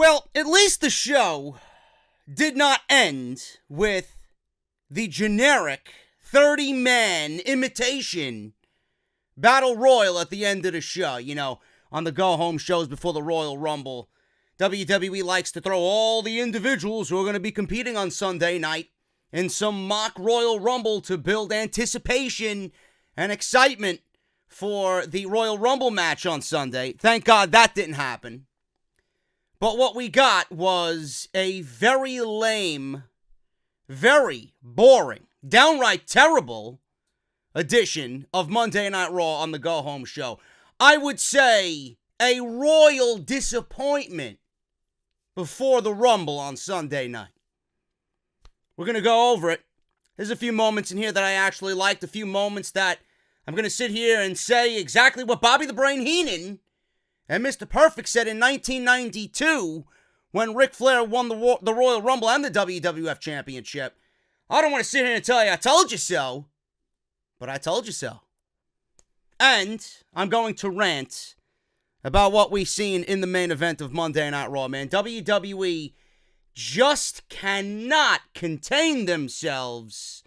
Well, at least the show did not end with the generic 30-man imitation battle royal at the end of the show. You know, on the go-home shows before the Royal Rumble, WWE likes to throw all the individuals who are going to be competing on Sunday night in some mock Royal Rumble to build anticipation and excitement for the Royal Rumble match on Sunday. Thank God that didn't happen. But what we got was a very lame, very boring, downright terrible edition of Monday Night Raw on the go-home show. I would say a royal disappointment before the Rumble on Sunday night. We're going to go over it. There's a few moments in here that I actually liked, a few moments that I'm going to sit here and say exactly what Bobby the Brain Heenan and Mr. Perfect said in 1992 when Ric Flair won the Royal Rumble and the WWF Championship. I don't want to sit here and tell you I told you so, but I told you so. And I'm going to rant about what we've seen in the main event of Monday Night Raw, man. WWE just cannot contain themselves.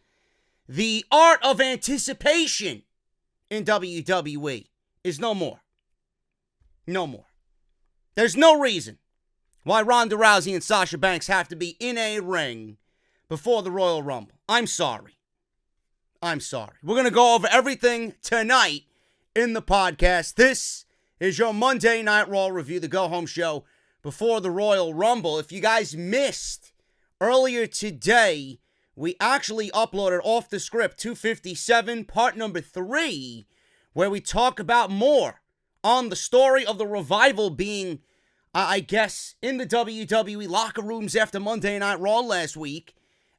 The art of anticipation in WWE is no more. No more. There's no reason why Ronda Rousey and Sasha Banks have to be in a ring before the Royal Rumble. I'm sorry. I'm sorry. We're going to go over everything tonight in the podcast. This is your Monday Night Raw review, the go-home show before the Royal Rumble. If you guys missed earlier today, we actually uploaded Off the Script 257, part number 3, where we talk about more on the story of the Revival being, I guess, in the WWE locker rooms after Monday Night Raw last week,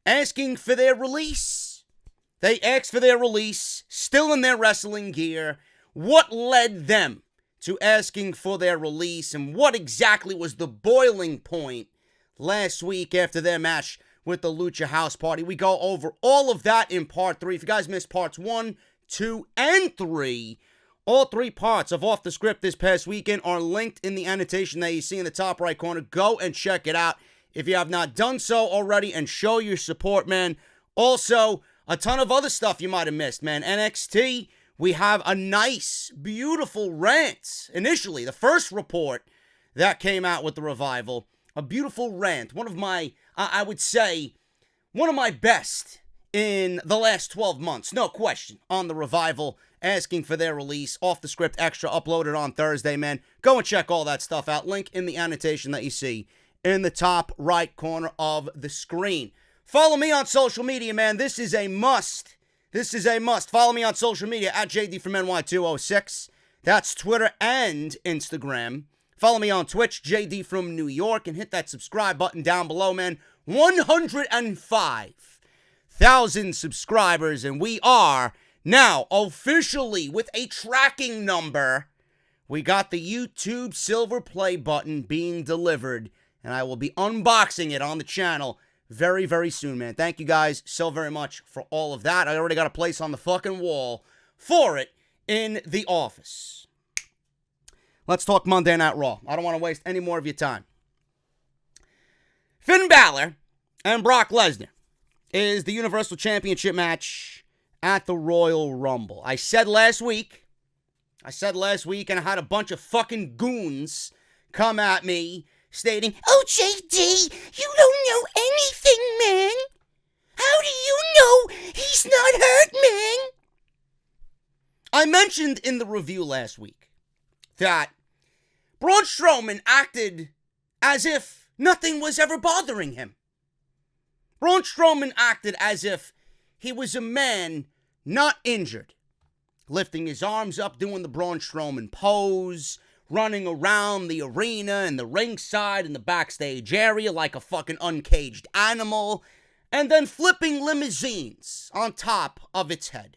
asking for their release. They asked for their release, still in their wrestling gear. What led them to asking for their release, and what exactly was the boiling point last week after their match with the Lucha House Party? We go over all of that in part 3. If you guys missed parts 1, 2, and 3, all 3 parts of Off the Script this past weekend are linked in the annotation that you see in the top right corner. Go and check it out if you have not done so already, and show your support, man. Also, a ton of other stuff you might have missed, man. NXT, we have a nice, beautiful rant. Initially, the first report that came out with the Revival, a beautiful rant. One of my, I would say, one of my best in the last 12 months, no question, on the Revival, asking for their release. Off the Script Extra, uploaded on Thursday, man. Go and check all that stuff out. Link in the annotation that you see in the top right corner of the screen. Follow me on social media, man. This is a must. This is a must. Follow me on social media at JD from NY206. That's Twitter and Instagram. Follow me on Twitch, JD from New York, and hit that subscribe button down below, man. 105,000 subscribers, and we are now officially with a tracking number. We got the YouTube silver play button being delivered, and I will be unboxing it on the channel very, very soon, man. Thank you guys so very much for all of that. I already got a place on the fucking wall for it in the office. Let's talk Monday Night Raw. I don't want to waste any more of your time. Finn Balor and Brock Lesnar is the Universal Championship match at the Royal Rumble. I said last week, and I had a bunch of fucking goons come at me stating, "Oh, JD, you don't know anything, man. How do you know he's not hurt, man?" I mentioned in the review last week that Braun Strowman acted as if nothing was ever bothering him. Braun Strowman acted as if he was a man not injured, lifting his arms up, doing the Braun Strowman pose, running around the arena and the ringside and the backstage area like a fucking uncaged animal, and then flipping limousines on top of its head.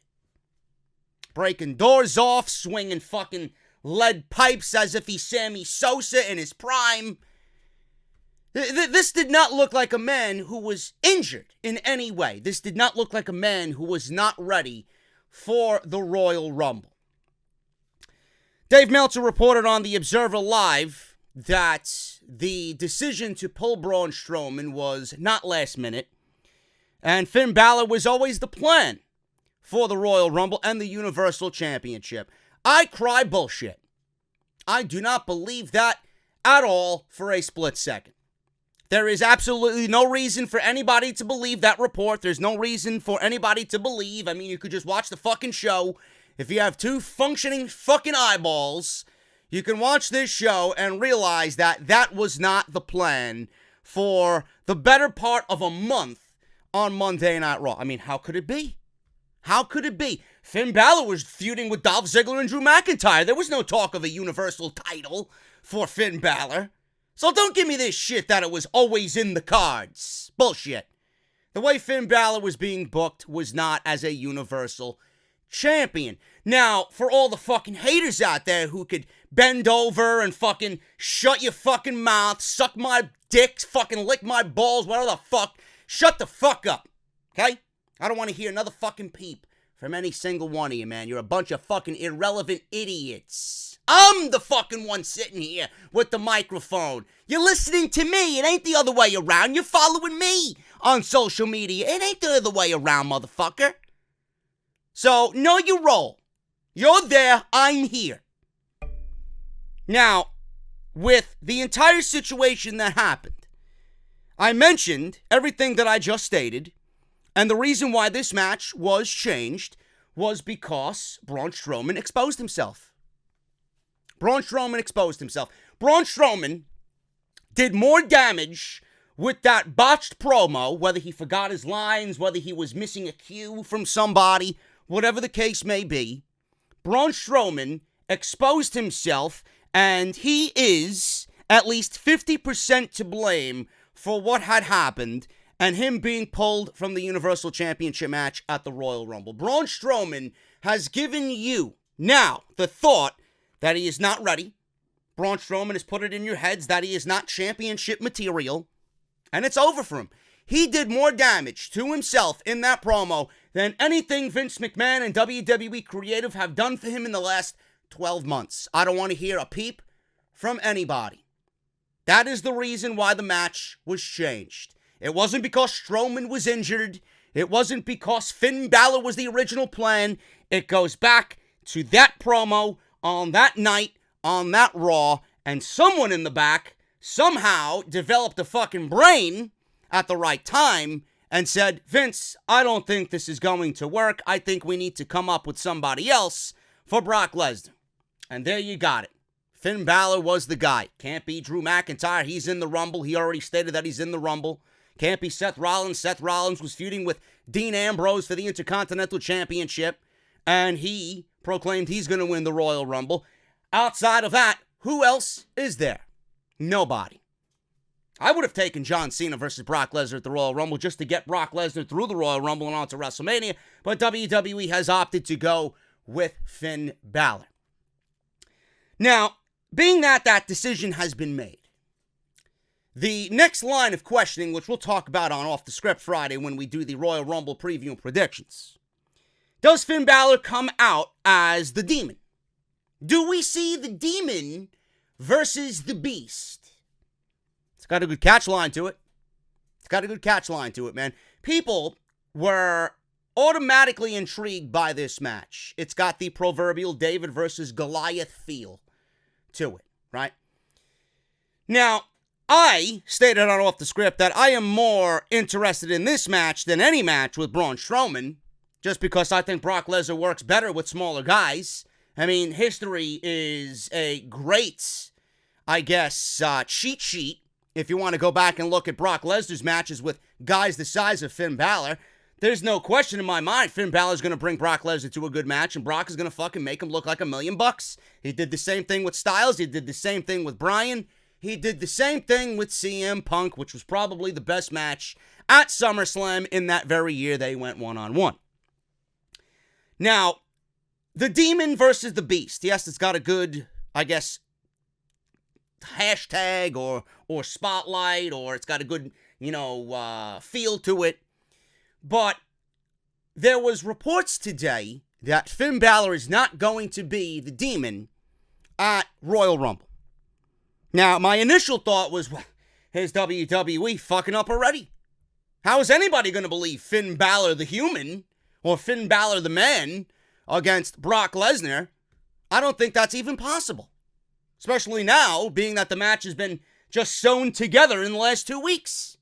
Breaking doors off, swinging fucking lead pipes as if he's Sammy Sosa in his prime. This did not look like a man who was injured in any way. This did not look like a man who was not ready for the Royal Rumble. Dave Meltzer reported on The Observer Live that the decision to pull Braun Strowman was not last minute, and Finn Balor was always the plan for the Royal Rumble and the Universal Championship. I cry bullshit. I do not believe that at all for a split second. There is absolutely no reason for anybody to believe that report. There's no reason for anybody to believe. I mean, you could just watch the fucking show. If you have two functioning fucking eyeballs, you can watch this show and realize that that was not the plan for the better part of a month on Monday Night Raw. I mean, how could it be? How could it be? Finn Balor was feuding with Dolph Ziggler and Drew McIntyre. There was no talk of a Universal title for Finn Balor. So don't give me this shit that it was always in the cards. Bullshit. The way Finn Balor was being booked was not as a Universal Champion. Now, for all the fucking haters out there who could bend over and fucking shut your fucking mouth, suck my dick, fucking lick my balls, whatever the fuck, shut the fuck up. Okay? I don't want to hear another fucking peep from any single one of you, man. You're a bunch of fucking irrelevant idiots. I'm the fucking one sitting here with the microphone. You're listening to me. It ain't the other way around. You're following me on social media. It ain't the other way around, motherfucker. So, know your role. You're there. I'm here. Now, with the entire situation that happened, I mentioned everything that I just stated, and the reason why this match was changed was because Braun Strowman exposed himself. Braun Strowman exposed himself. Braun Strowman did more damage with that botched promo, whether he forgot his lines, whether he was missing a cue from somebody, whatever the case may be. Braun Strowman exposed himself, and he is at least 50% to blame for what had happened and him being pulled from the Universal Championship match at the Royal Rumble. Braun Strowman has given you now the thought that he is not ready. Braun Strowman has put it in your heads that he is not championship material, and it's over for him. He did more damage to himself in that promo than anything Vince McMahon and WWE Creative have done for him in the last 12 months. I don't want to hear a peep from anybody. That is the reason why the match was changed. It wasn't because Strowman was injured. It wasn't because Finn Balor was the original plan. It goes back to that promo on that night, on that Raw, and someone in the back somehow developed a fucking brain at the right time and said, Vince, I don't think this is going to work. I think we need to come up with somebody else for Brock Lesnar. And there you got it. Finn Balor was the guy. Can't be Drew McIntyre. He's in the Rumble. He already stated that he's in the Rumble. Can't be Seth Rollins. Seth Rollins was feuding with Dean Ambrose for the Intercontinental Championship, and he proclaimed he's going to win the Royal Rumble. Outside of that, who else is there? Nobody. I would have taken John Cena versus Brock Lesnar at the Royal Rumble just to get Brock Lesnar through the Royal Rumble and on to WrestleMania, but WWE has opted to go with Finn Balor. Now, being that that decision has been made, the next line of questioning, which we'll talk about on Off the Script Friday when we do the Royal Rumble preview and predictions. Does Finn Balor come out as the Demon? Do we see the Demon versus the Beast? It's got a good catch line to it. It's got a good catch line to it, man. People were automatically intrigued by this match. It's got the proverbial David versus Goliath feel to it, right? Now, I stated on Off the Script that I am more interested in this match than any match with Braun Strowman, just because I think Brock Lesnar works better with smaller guys. I mean, history is a great, I guess, cheat sheet if you want to go back and look at Brock Lesnar's matches with guys the size of Finn Balor. There's no question in my mind Finn Balor's going to bring Brock Lesnar to a good match, and Brock is going to fucking make him look like $1,000,000. He did the same thing with Styles. He did the same thing with Bryan. He did the same thing with CM Punk, which was probably the best match at SummerSlam in that very year they went one-on-one. Now, the Demon versus the Beast. Yes, it's got a good, I guess, hashtag or spotlight, or it's got a good, feel to it. But there was reports today that Finn Balor is not going to be the Demon at Royal Rumble. Now, my initial thought was, well, is WWE fucking up already? How is anybody going to believe Finn Balor the human or Finn Balor the man against Brock Lesnar? I don't think that's even possible. Especially now, being that the match has been just sewn together in the last 2 weeks.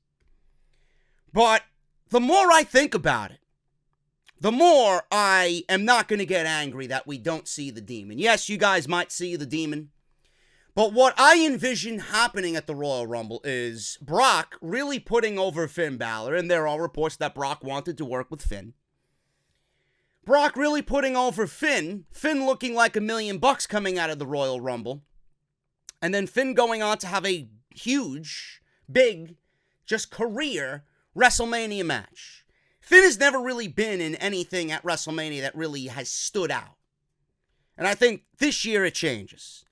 But the more I think about it, the more I am not going to get angry that we don't see the Demon. Yes, you guys might see the Demon. But what I envision happening at the Royal Rumble is Brock really putting over Finn Balor, and there are reports that Brock wanted to work with Finn. Brock really putting over Finn looking like $1 million coming out of the Royal Rumble, and then Finn going on to have a huge, big, just career WrestleMania match. Finn has never really been in anything at WrestleMania that really has stood out. And I think this year it changes.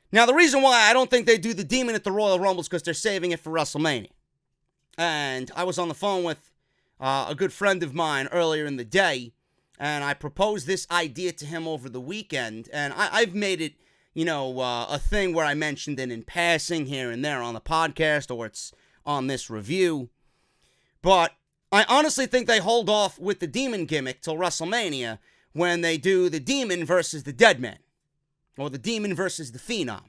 Now, the reason why I don't think they do the Demon at the Royal Rumble is because they're saving it for WrestleMania. And I was on the phone with a good friend of mine earlier in the day, and I proposed this idea to him over the weekend. And I've made it, a thing where I mentioned it in passing here and there on the podcast, or it's on this review. But I honestly think they hold off with the Demon gimmick till WrestleMania when they do the Demon versus the Dead Man. Or the Demon versus the Phenom.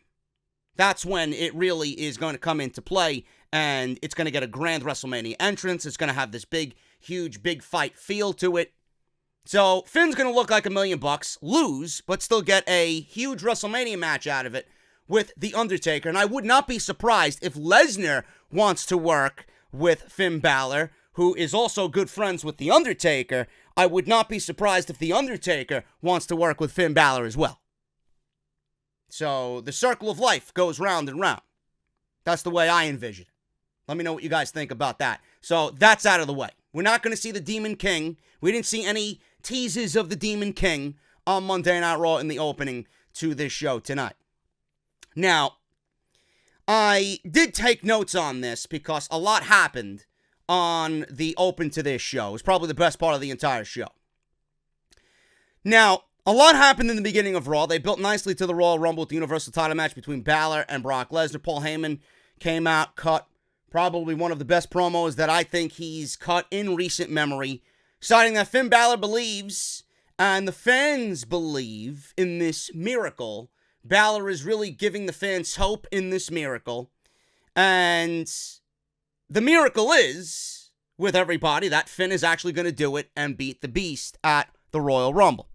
That's when it really is going to come into play, and it's going to get a grand WrestleMania entrance. It's going to have this big, huge, big fight feel to it. So Finn's going to look like $1 million, lose, but still get a huge WrestleMania match out of it with The Undertaker. And I would not be surprised if Lesnar wants to work with Finn Balor, who is also good friends with The Undertaker. I would not be surprised if The Undertaker wants to work with Finn Balor as well. So the circle of life goes round and round. That's the way I envision it. Let me know what you guys think about that. So that's out of the way. We're not going to see the Demon King. We didn't see any teases of the Demon King on Monday Night Raw in the opening to this show tonight. Now, I did take notes on this because a lot happened on the open to this show. It was probably the best part of the entire show. Now, a lot happened in the beginning of Raw. They built nicely to the Royal Rumble with the Universal title match between Balor and Brock Lesnar. Paul Heyman came out, cut probably one of the best promos that I think he's cut in recent memory, citing that Finn Balor believes, and the fans believe, in this miracle. Balor is really giving the fans hope in this miracle. And the miracle is, with everybody, that Finn is actually going to do it and beat the Beast at the Royal Rumble.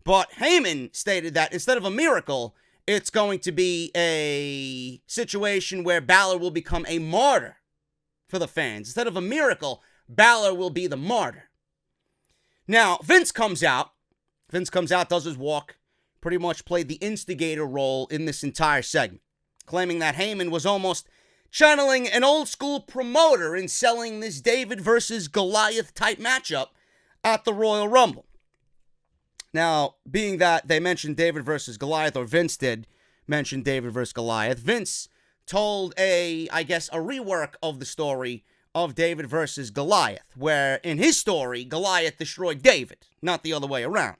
But Heyman stated that instead of a miracle, it's going to be a situation where Balor will become a martyr for the fans. Instead of a miracle, Balor will be the martyr. Now, Vince comes out, does his walk, pretty much played the instigator role in this entire segment, claiming that Heyman was almost channeling an old school promoter in selling this David versus Goliath type matchup at the Royal Rumble. Now, being that they mentioned David versus Goliath, or Vince did mention David versus Goliath, Vince told a rework of the story of David versus Goliath, where in his story, Goliath destroyed David, not the other way around.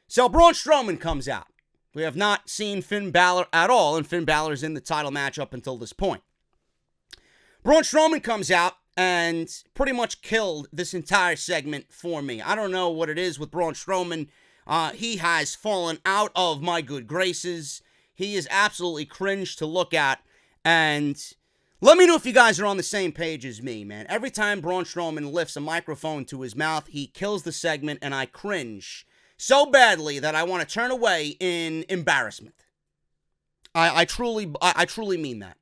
So Braun Strowman comes out. We have not seen Finn Balor at all, and Finn Balor is in the title match up until this point. Braun Strowman comes out and pretty much killed this entire segment for me. I don't know what it is with Braun Strowman. He has fallen out of my good graces. He is absolutely cringe to look at. And let me know if you guys are on the same page as me, man. Every time Braun Strowman lifts a microphone to his mouth, he kills the segment, and I cringe so badly that I want to turn away in embarrassment. I truly mean that.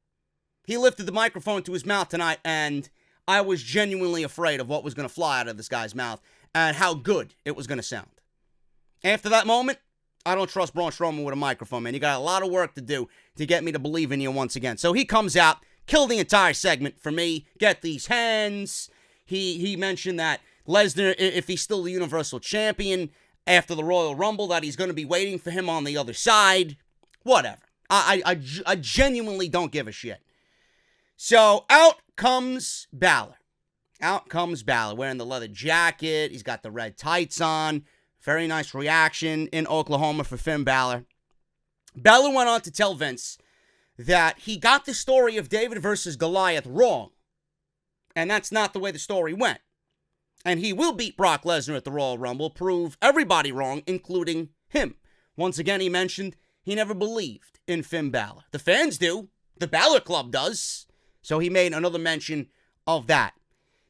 He lifted the microphone to his mouth tonight, and I was genuinely afraid of what was going to fly out of this guy's mouth and how good it was going to sound. After that moment, I don't trust Braun Strowman with a microphone, man. You got a lot of work to do to get me to believe in you once again. So he comes out, kill the entire segment for me, get these hands. He mentioned that Lesnar, if he's still the Universal Champion after the Royal Rumble, that he's going to be waiting for him on the other side. Whatever. I genuinely don't give a shit. So out comes Balor. Wearing the leather jacket. He's got the red tights on. Very nice reaction in Oklahoma for Finn Balor. Balor went on to tell Vince that he got the story of David versus Goliath wrong. And that's not the way the story went. And he will beat Brock Lesnar at the Royal Rumble, prove everybody wrong, including him. Once again, he mentioned he never believed in Finn Balor. The fans do. The Balor Club does. So he made another mention of that.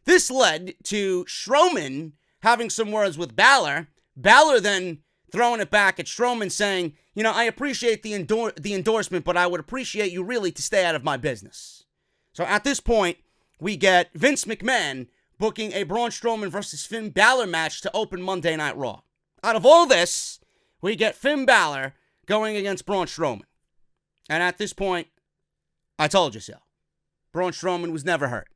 This led to Strowman having some words with Balor. Balor then throwing it back at Strowman saying, you know, I appreciate the endorsement, but I would appreciate you really to stay out of my business. So at this point, we get Vince McMahon booking a Braun Strowman versus Finn Balor match to open Monday Night Raw. Out of all this, we get Finn Balor going against Braun Strowman. And at this point, I told you so. Braun Strowman was never hurt.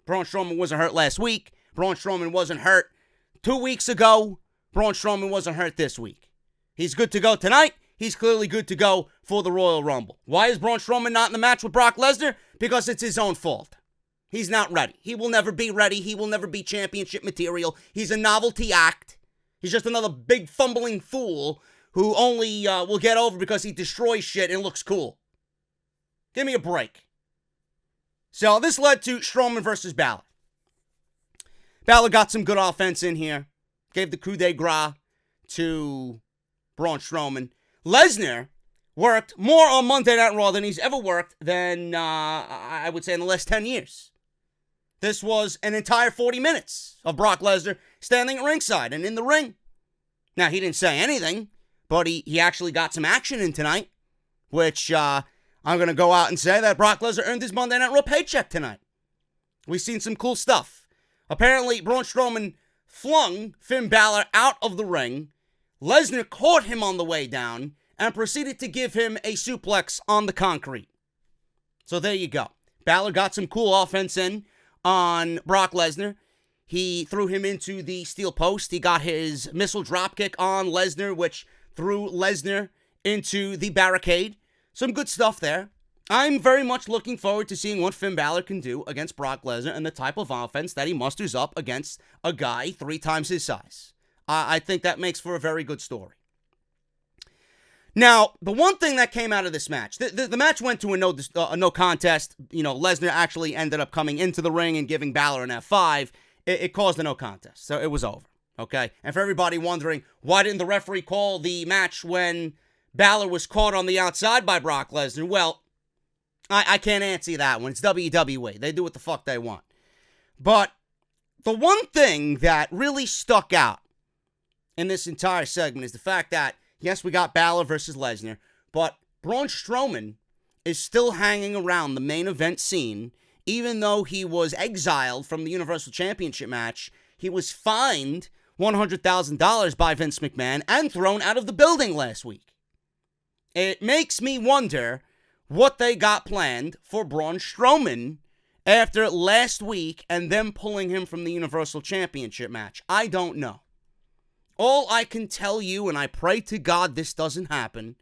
Braun Strowman wasn't hurt last week. Braun Strowman wasn't hurt 2 weeks ago. Braun Strowman wasn't hurt this week. He's good to go tonight. He's clearly good to go for the Royal Rumble. Why is Braun Strowman not in the match with Brock Lesnar? Because it's his own fault. He's not ready. He will never be ready. He will never be championship material. He's a novelty act. He's just another big fumbling fool who only will get over because he destroys shit and looks cool. Give me a break. So this led to Strowman versus Balor. Balor got some good offense in here. Gave the coup de grace to Braun Strowman. Lesnar worked more on Monday Night Raw than he's ever worked than, I would say, in the last 10 years. This was an entire 40 minutes of Brock Lesnar standing at ringside and in the ring. Now, he didn't say anything, but he actually got some action in tonight, which I'm going to go out and say that Brock Lesnar earned his Monday Night Raw paycheck tonight. We've seen some cool stuff. Apparently, Braun Strowman flung Finn Balor out of the ring. Lesnar caught him on the way down and proceeded to give him a suplex on the concrete. So there you go. Balor got some cool offense in on Brock Lesnar. He threw him into the steel post. He got his missile dropkick on Lesnar, which threw Lesnar into the barricade. Some good stuff there. I'm very much looking forward to seeing what Finn Balor can do against Brock Lesnar and the type of offense that he musters up against a guy 3 times his size. I think that makes for a very good story. Now, the one thing that came out of this match, the match went to a no contest. You know, Lesnar actually ended up coming into the ring and giving Balor an F5. It caused a no contest, so it was over. Okay? And for everybody wondering, why didn't the referee call the match when Balor was caught on the outside by Brock Lesnar? Well, I can't answer that one. It's WWE. They do what the fuck they want. But the one thing that really stuck out in this entire segment is the fact that, yes, we got Balor versus Lesnar, but Braun Strowman is still hanging around the main event scene, even though he was exiled from the Universal Championship match. He was fined $100,000 by Vince McMahon and thrown out of the building last week. It makes me wonder what they got planned for Braun Strowman after last week and them pulling him from the Universal Championship match. I don't know. All I can tell you, and I pray to God this doesn't happen,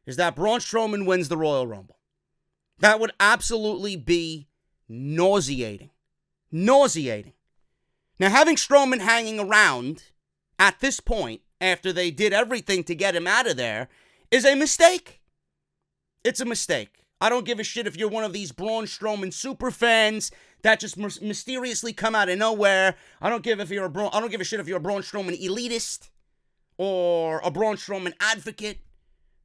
is that Braun Strowman wins the Royal Rumble. That would absolutely be nauseating. Nauseating. Now, having Strowman hanging around at this point, after they did everything to get him out of there, is a mistake. It's a mistake. I don't give a shit if you're one of these Braun Strowman super fans that just mysteriously come out of nowhere. I don't give a shit if you're a Braun Strowman elitist or a Braun Strowman advocate.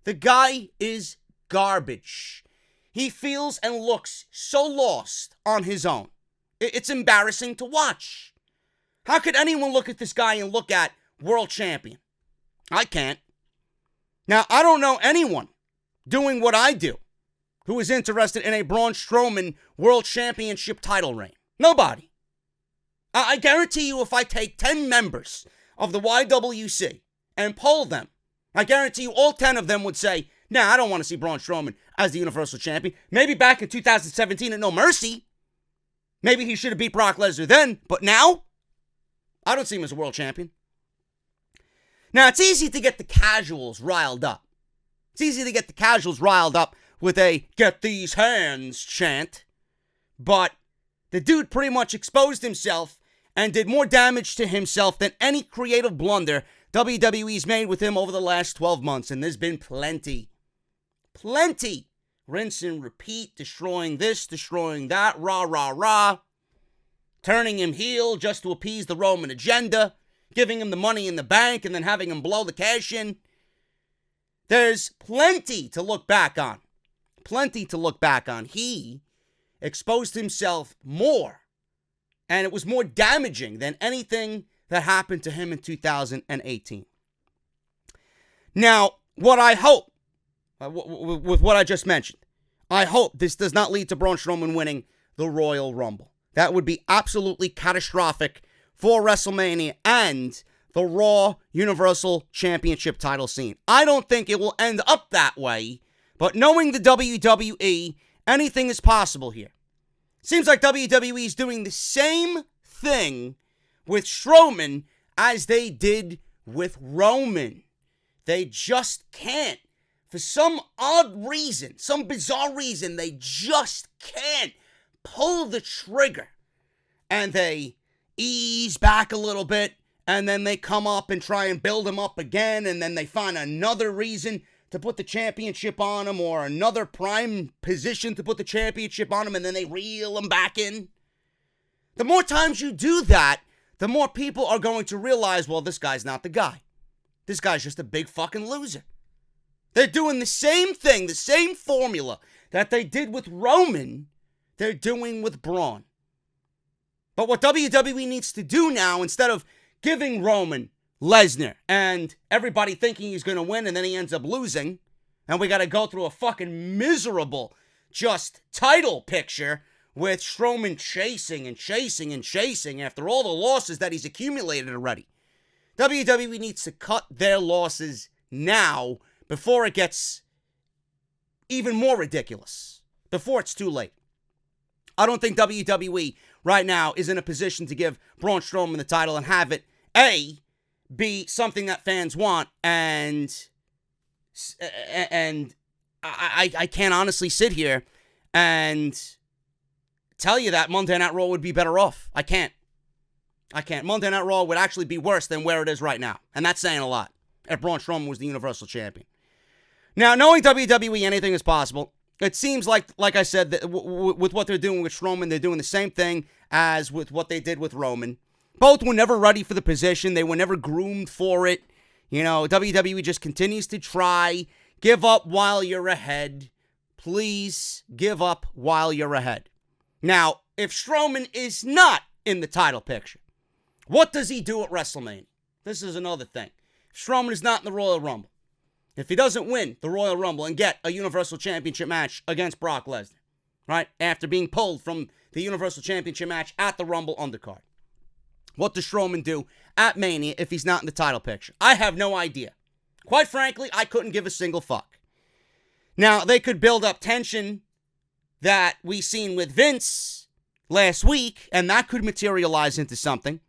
The guy is garbage. He feels and looks so lost on his own. It's embarrassing to watch. How could anyone look at this guy and look at world champion? I can't. Now, I don't know anyone doing what I do who is interested in a Braun Strowman World Championship title reign. Nobody. I guarantee you if I take 10 members of the YWC and poll them, I guarantee you all 10 of them would say, nah, I don't want to see Braun Strowman as the Universal Champion. Maybe back in 2017 at No Mercy, maybe he should have beat Brock Lesnar then, but now, I don't see him as a world champion. Now, it's easy to get the casuals riled up. It's easy to get the casuals riled up with a "get these hands" chant. But the dude pretty much exposed himself and did more damage to himself than any creative blunder WWE's made with him over the last 12 months. And there's been plenty rinse and repeat, destroying this, destroying that, rah, rah, rah, turning him heel just to appease the Roman agenda, giving him the money in the bank, and then having him blow the cash in. There's plenty to look back on. Plenty to look back on. He exposed himself more, and it was more damaging than anything that happened to him in 2018. Now, what I hope, with what I just mentioned, I hope this does not lead to Braun Strowman winning the Royal Rumble. That would be absolutely catastrophic for WrestleMania and the Raw Universal Championship title scene. I don't think it will end up that way, but knowing the WWE, anything is possible here. Seems like WWE is doing the same thing with Strowman as they did with Roman. They just can't. For some odd reason, some bizarre reason, they just can't pull the trigger. And they ease back a little bit, and then they come up and try and build him up again, and then they find another reason to put the championship on him, or another prime position to put the championship on him, and then they reel him back in. The more times you do that, the more people are going to realize, well, this guy's not the guy. This guy's just a big fucking loser. They're doing the same thing, the same formula that they did with Roman, they're doing with Braun. But what WWE needs to do now, instead of giving Roman Lesnar and everybody thinking he's going to win and then he ends up losing, and we got to go through a fucking miserable just title picture with Strowman chasing and chasing and chasing after all the losses that he's accumulated already. WWE needs to cut their losses now before it gets even more ridiculous, before it's too late. I don't think WWE right now is in a position to give Braun Strowman the title and have it, A, be something that fans want, and I can't honestly sit here and tell you that Monday Night Raw would be better off. I can't. Monday Night Raw would actually be worse than where it is right now, and that's saying a lot, if Braun Strowman was the Universal Champion. Now, knowing WWE, anything is possible. It seems like I said, that with what they're doing with Strowman, they're doing the same thing as with what they did with Roman. Both were never ready for the position. They were never groomed for it. You know, WWE just continues to try. Give up while you're ahead. Please give up while you're ahead. Now, if Strowman is not in the title picture, what does he do at WrestleMania? This is another thing. If Strowman is not in the Royal Rumble, if he doesn't win the Royal Rumble and get a Universal Championship match against Brock Lesnar, right, after being pulled from the Universal Championship match at the Rumble undercard, what does Strowman do at Mania if he's not in the title picture? I have no idea. Quite frankly, I couldn't give a single fuck. Now, they could build up tension that we seen with Vince last week, and that could materialize into something.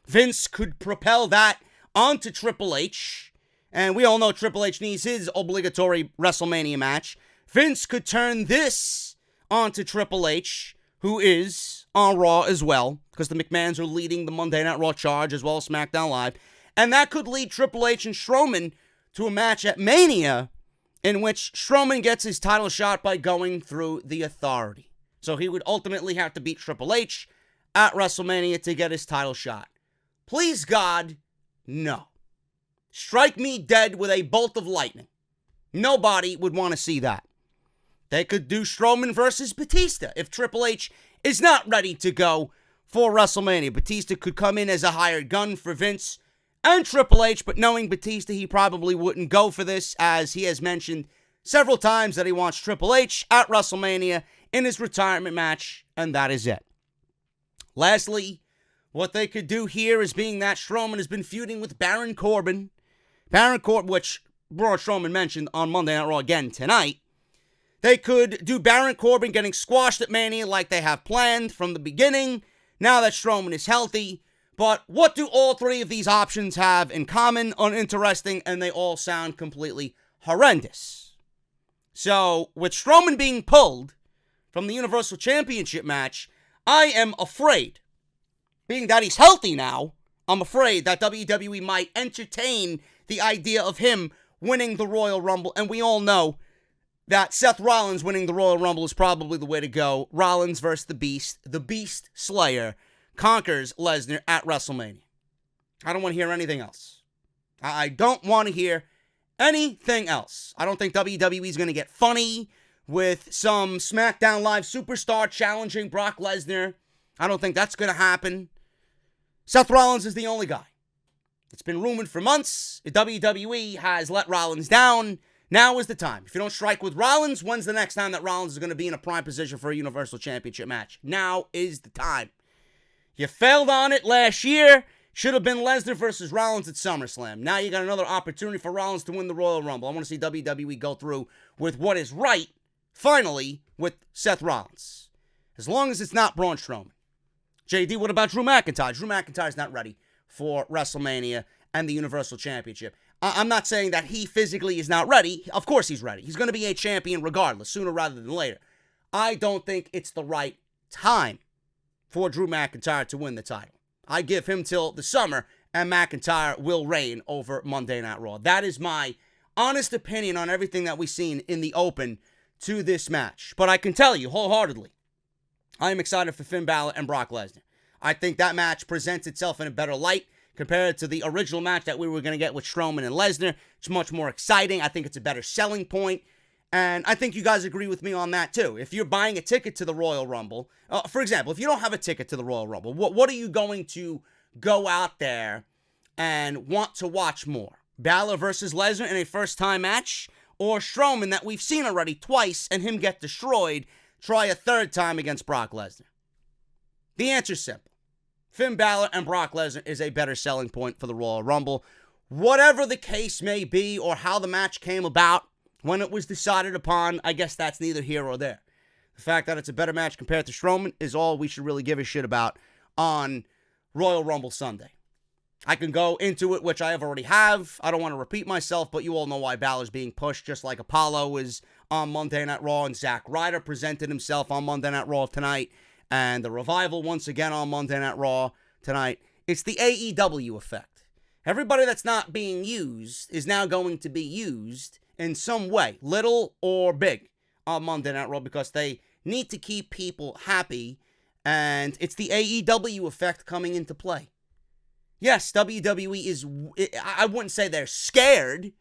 Vince could propel that onto Triple H, and we all know Triple H needs his obligatory WrestleMania match. Vince could turn this onto Triple H, who is on Raw as well, because the McMahons are leading the Monday Night Raw charge as well as SmackDown Live. And that could lead Triple H and Strowman to a match at Mania in which Strowman gets his title shot by going through the Authority. So he would ultimately have to beat Triple H at WrestleMania to get his title shot. Please God, no. Strike me dead with a bolt of lightning. Nobody would want to see that. They could do Strowman versus Batista if Triple H is not ready to go for WrestleMania. Batista could come in as a hired gun for Vince and Triple H, but knowing Batista, he probably wouldn't go for this, as he has mentioned several times that he wants Triple H at WrestleMania in his retirement match, and that is it. Lastly, what they could do here is, being that Strowman has been feuding with Baron Corbin, which Braun Strowman mentioned on Monday Night Raw again tonight, they could do Baron Corbin getting squashed at Mania like they have planned from the beginning, now that Strowman is healthy. But what do all three of these options have in common? Uninteresting, and they all sound completely horrendous. So, with Strowman being pulled from the Universal Championship match, I am afraid, being that he's healthy now, I'm afraid that WWE might entertain the idea of him winning the Royal Rumble, and we all know that Seth Rollins winning the Royal Rumble is probably the way to go. Rollins versus the Beast Slayer, conquers Lesnar at WrestleMania. I don't want to hear anything else. I don't want to hear anything else. I don't think WWE is going to get funny with some SmackDown Live superstar challenging Brock Lesnar. I don't think that's going to happen. Seth Rollins is the only guy. It's been rumored for months. The WWE has let Rollins down. Now is the time. If you don't strike with Rollins, when's the next time that Rollins is going to be in a prime position for a Universal Championship match? Now is the time. You failed on it last year. Should have been Lesnar versus Rollins at SummerSlam. Now you got another opportunity for Rollins to win the Royal Rumble. I want to see WWE go through with what is right, finally, with Seth Rollins. As long as it's not Braun Strowman. JD, what about Drew McIntyre? Drew McIntyre's not ready for WrestleMania and the Universal Championship. I'm not saying that he physically is not ready. Of course he's ready. He's going to be a champion regardless, sooner rather than later. I don't think it's the right time for Drew McIntyre to win the title. I give him till the summer, and McIntyre will reign over Monday Night Raw. That is my honest opinion on everything that we've seen in the open to this match. But I can tell you wholeheartedly, I am excited for Finn Balor and Brock Lesnar. I think that match presents itself in a better light compared to the original match that we were going to get with Strowman and Lesnar. It's much more exciting. I think it's a better selling point. And I think you guys agree with me on that, too. If you're buying a ticket to the Royal Rumble, for example, if you don't have a ticket to the Royal Rumble, what are you going to go out there and want to watch more? Balor versus Lesnar in a first-time match? Or Strowman that we've seen already twice and him get destroyed, try a third time against Brock Lesnar? The answer's simple. Finn Balor and Brock Lesnar is a better selling point for the Royal Rumble. Whatever the case may be or how the match came about, when it was decided upon, I guess that's neither here or there. The fact that it's a better match compared to Strowman is all we should really give a shit about on Royal Rumble Sunday. I can go into it, which I already have. I don't want to repeat myself, but you all know why Balor's being pushed, just like Apollo was on Monday Night Raw, and Zack Ryder presented himself on Monday Night Raw tonight, and the Revival once again on Monday Night Raw tonight. It's the AEW effect. Everybody that's not being used is now going to be used in some way, little or big, on Monday Night Raw because they need to keep people happy, and it's the AEW effect coming into play. Yes, WWE is, I wouldn't say they're scared,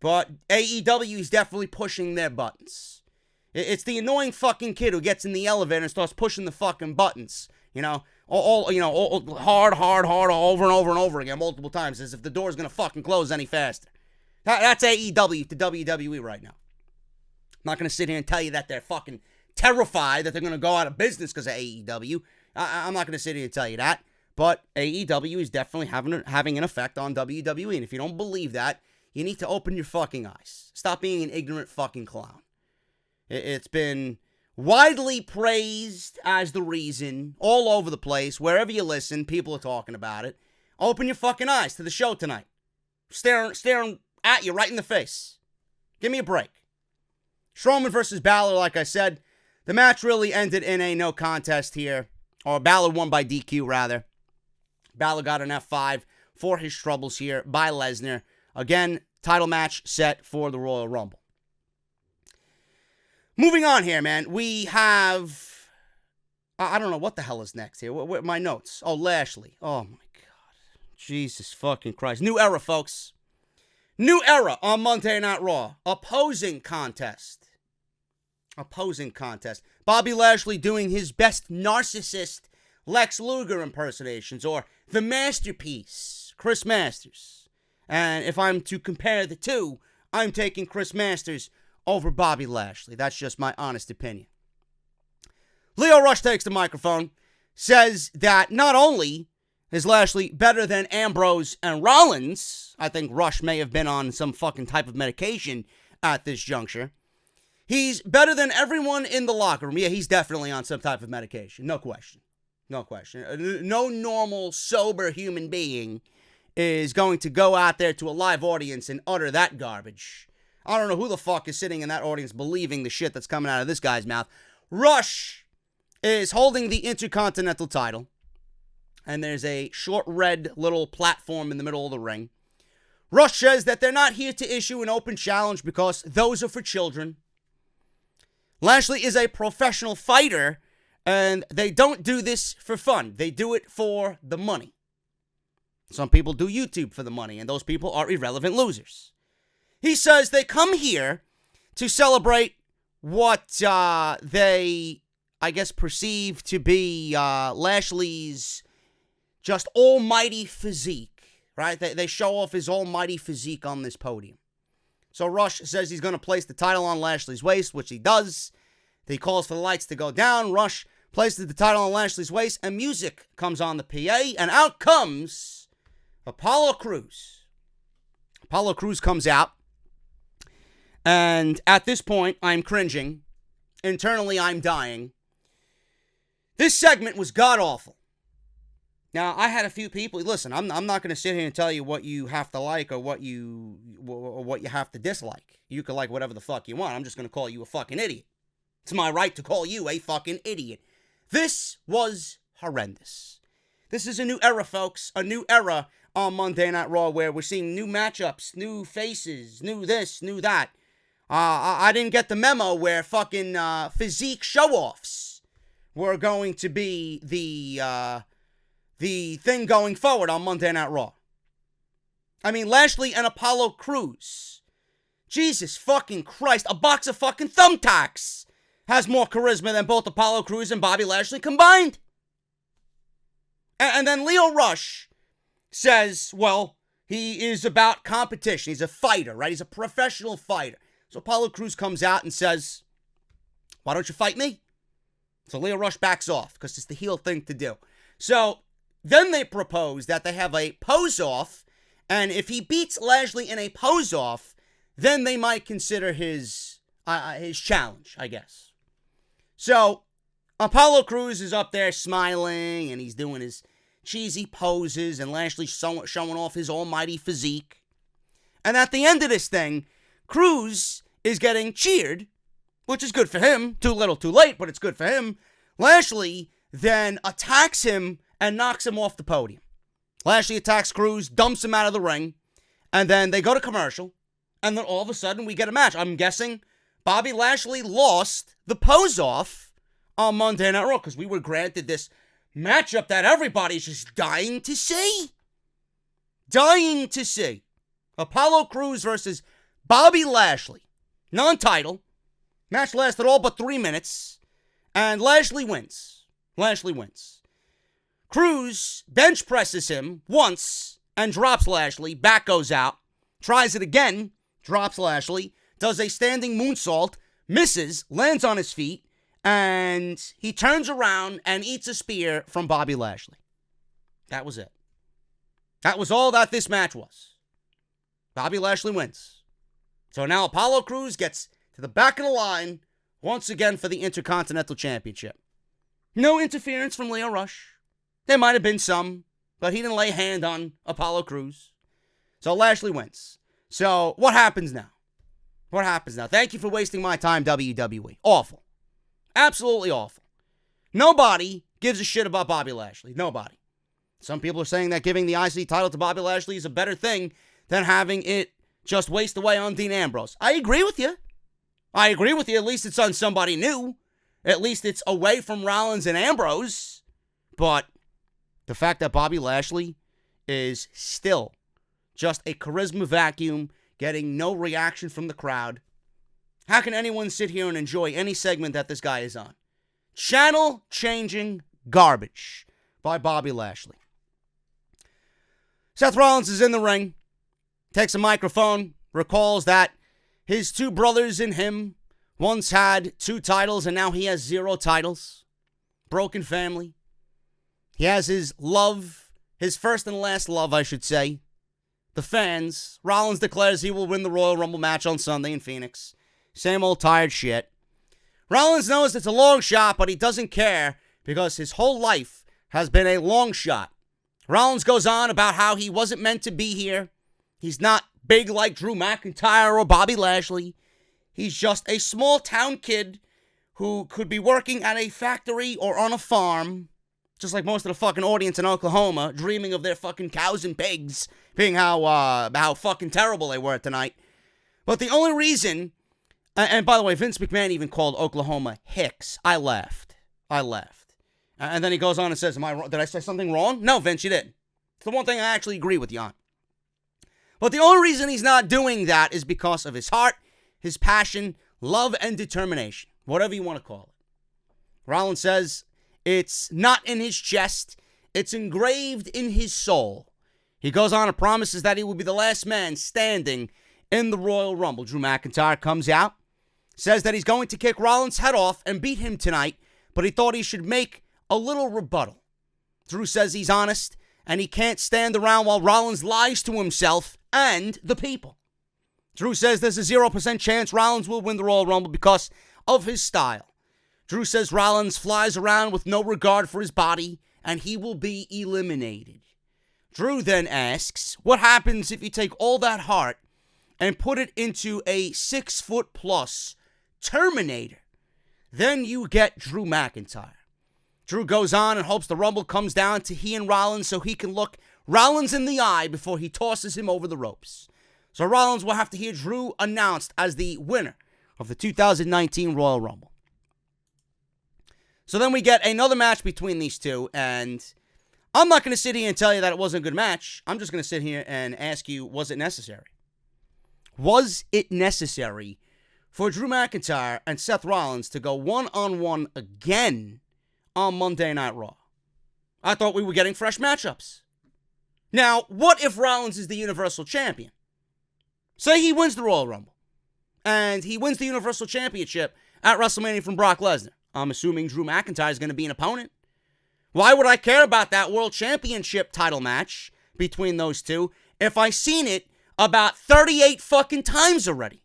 but AEW is definitely pushing their buttons. It's the annoying fucking kid who gets in the elevator and starts pushing the fucking buttons, all hard, over and over again, multiple times, as if the door's gonna fucking close any faster. That's AEW to WWE right now. I'm not going to sit here and tell you that they're fucking terrified that they're going to go out of business because of AEW. I'm not going to sit here and tell you that. But AEW is definitely having an effect on WWE. And if you don't believe that, you need to open your fucking eyes. Stop being an ignorant fucking clown. It's been widely praised as the reason all over the place. Wherever you listen, people are talking about it. Open your fucking eyes to the show tonight. Staring at you right in the face. Give me a break. Strowman versus Balor, like I said, the match really ended in a no contest here. Or Balor won by DQ, rather. Balor got an F5 for his troubles here by Lesnar. Again, title match set for the Royal Rumble. Moving on here, man. We have... I don't know what the hell is next here. What my notes? Oh, Lashley. Oh, my God. Jesus fucking Christ. New era, folks. New era on Monday Night Raw. Opposing contest. Bobby Lashley doing his best narcissist Lex Luger impersonations, or the masterpiece, Chris Masters. And if I'm to compare the two, I'm taking Chris Masters over Bobby Lashley. That's just my honest opinion. Lio Rush takes the microphone, says that not only is Lashley better than Ambrose and Rollins, I think Rush may have been on some fucking type of medication at this juncture, he's better than everyone in the locker room. Yeah, he's definitely on some type of medication. No question. No normal, sober human being is going to go out there to a live audience and utter that garbage. I don't know who the fuck is sitting in that audience believing the shit that's coming out of this guy's mouth. Rush is holding the Intercontinental title, and there's a short red little platform in the middle of the ring. Rush says that they're not here to issue an open challenge because those are for children. Lashley is a professional fighter, and they don't do this for fun. They do it for the money. Some people do YouTube for the money, and those people are irrelevant losers. He says they come here to celebrate what they, I guess, perceive to be Lashley's just almighty physique, right? They show off his almighty physique on this podium. So Rush says he's going to place the title on Lashley's waist, which he does. He calls for the lights to go down. Rush places the title on Lashley's waist, and music comes on the PA, and out comes Apollo Crews. Apollo Crews comes out, and at this point, I'm cringing. Internally, I'm dying. This segment was god-awful. Now, I had a few people, listen, I'm not going to sit here and tell you what you have to like or what you have to dislike. You can like whatever the fuck you want. I'm just going to call you a fucking idiot. It's my right to call you a fucking idiot. This was horrendous. This is a new era, folks. A new era on Monday Night Raw where we're seeing new matchups, new faces, new this, new that. I didn't get the memo where fucking physique show-offs were going to be the thing going forward on Monday Night Raw. I mean, Lashley and Apollo Crews. Jesus fucking Christ, a box of fucking thumbtacks has more charisma than both Apollo Crews and Bobby Lashley combined. And then Lio Rush says, well, he is about competition. He's a fighter, right? He's a professional fighter. So Apollo Crews comes out and says, why don't you fight me? So Lio Rush backs off because it's the heel thing to do. So then they propose that they have a pose-off, and if he beats Lashley in a pose-off, then they might consider his challenge, I guess. So Apollo Crews is up there smiling, and he's doing his cheesy poses, and Lashley's showing off his almighty physique. And at the end of this thing, Crews is getting cheered, which is good for him. Too little, too late, but it's good for him. Lashley then attacks him and knocks him off the podium. Lashley attacks Crews, dumps him out of the ring, and then they go to commercial, and then all of a sudden we get a match. I'm guessing Bobby Lashley lost the pose-off on Monday Night Raw because we were granted this matchup that everybody's just dying to see. Dying to see. Apollo Crews versus Bobby Lashley. Non-title. Match lasted all but 3 minutes, and Lashley wins. Lashley wins. Crews bench presses him once and drops Lashley. Back goes out. Tries it again. Drops Lashley. Does a standing moonsault. Misses. Lands on his feet. And he turns around and eats a spear from Bobby Lashley. That was it. That was all that this match was. Bobby Lashley wins. So now Apollo Crews gets to the back of the line once again for the Intercontinental Championship. No interference from Lio Rush. There might have been some, but he didn't lay a hand on Apollo Crews. So Lashley wins. So what happens now? What happens now? Thank you for wasting my time, WWE. Awful. Absolutely awful. Nobody gives a shit about Bobby Lashley. Nobody. Some people are saying that giving the IC title to Bobby Lashley is a better thing than having it just waste away on Dean Ambrose. I agree with you. I agree with you. At least it's on somebody new. At least it's away from Rollins and Ambrose. But the fact that Bobby Lashley is still just a charisma vacuum, getting no reaction from the crowd. How can anyone sit here and enjoy any segment that this guy is on? Channel-changing garbage by Bobby Lashley. Seth Rollins is in the ring, takes a microphone, recalls that his two brothers and him once had 2 titles, and now he has 0 titles. Broken family. He has his love, his first and last love, I should say. The fans. Rollins declares he will win the Royal Rumble match on Sunday in Phoenix. Same old tired shit. Rollins knows it's a long shot, but he doesn't care because his whole life has been a long shot. Rollins goes on about how he wasn't meant to be here. He's not big like Drew McIntyre or Bobby Lashley. He's just a small town kid who could be working at a factory or on a farm, just like most of the fucking audience in Oklahoma, dreaming of their fucking cows and pigs, being how fucking terrible they were tonight. But the only reason And by the way, Vince McMahon even called Oklahoma Hicks. I laughed. And then he goes on and says, did I say something wrong? No, Vince, you didn't. It's the one thing I actually agree with you on. But the only reason he's not doing that is because of his heart, his passion, love, and determination. Whatever you want to call it. Rollins says it's not in his chest. It's engraved in his soul. He goes on and promises that he will be the last man standing in the Royal Rumble. Drew McIntyre comes out, says that he's going to kick Rollins' head off and beat him tonight, but he thought he should make a little rebuttal. Drew says he's honest, and he can't stand around while Rollins lies to himself and the people. Drew says there's a 0% chance Rollins will win the Royal Rumble because of his style. Drew says Rollins flies around with no regard for his body, and he will be eliminated. Drew then asks, what happens if you take all that heart and put it into a 6-foot-plus Terminator? Then you get Drew McIntyre. Drew goes on and hopes the Rumble comes down to he and Rollins so he can look Rollins in the eye before he tosses him over the ropes. So Rollins will have to hear Drew announced as the winner of the 2019 Royal Rumble. So then we get another match between these two, and I'm not going to sit here and tell you that it wasn't a good match. I'm just going to sit here and ask you, was it necessary? Was it necessary for Drew McIntyre and Seth Rollins to go one-on-one again on Monday Night Raw? I thought we were getting fresh matchups. Now, what if Rollins is the Universal Champion? Say he wins the Royal Rumble, and he wins the Universal Championship at WrestleMania from Brock Lesnar. I'm assuming Drew McIntyre is going to be an opponent. Why would I care about that World Championship title match between those two if I've seen it about 38 fucking times already?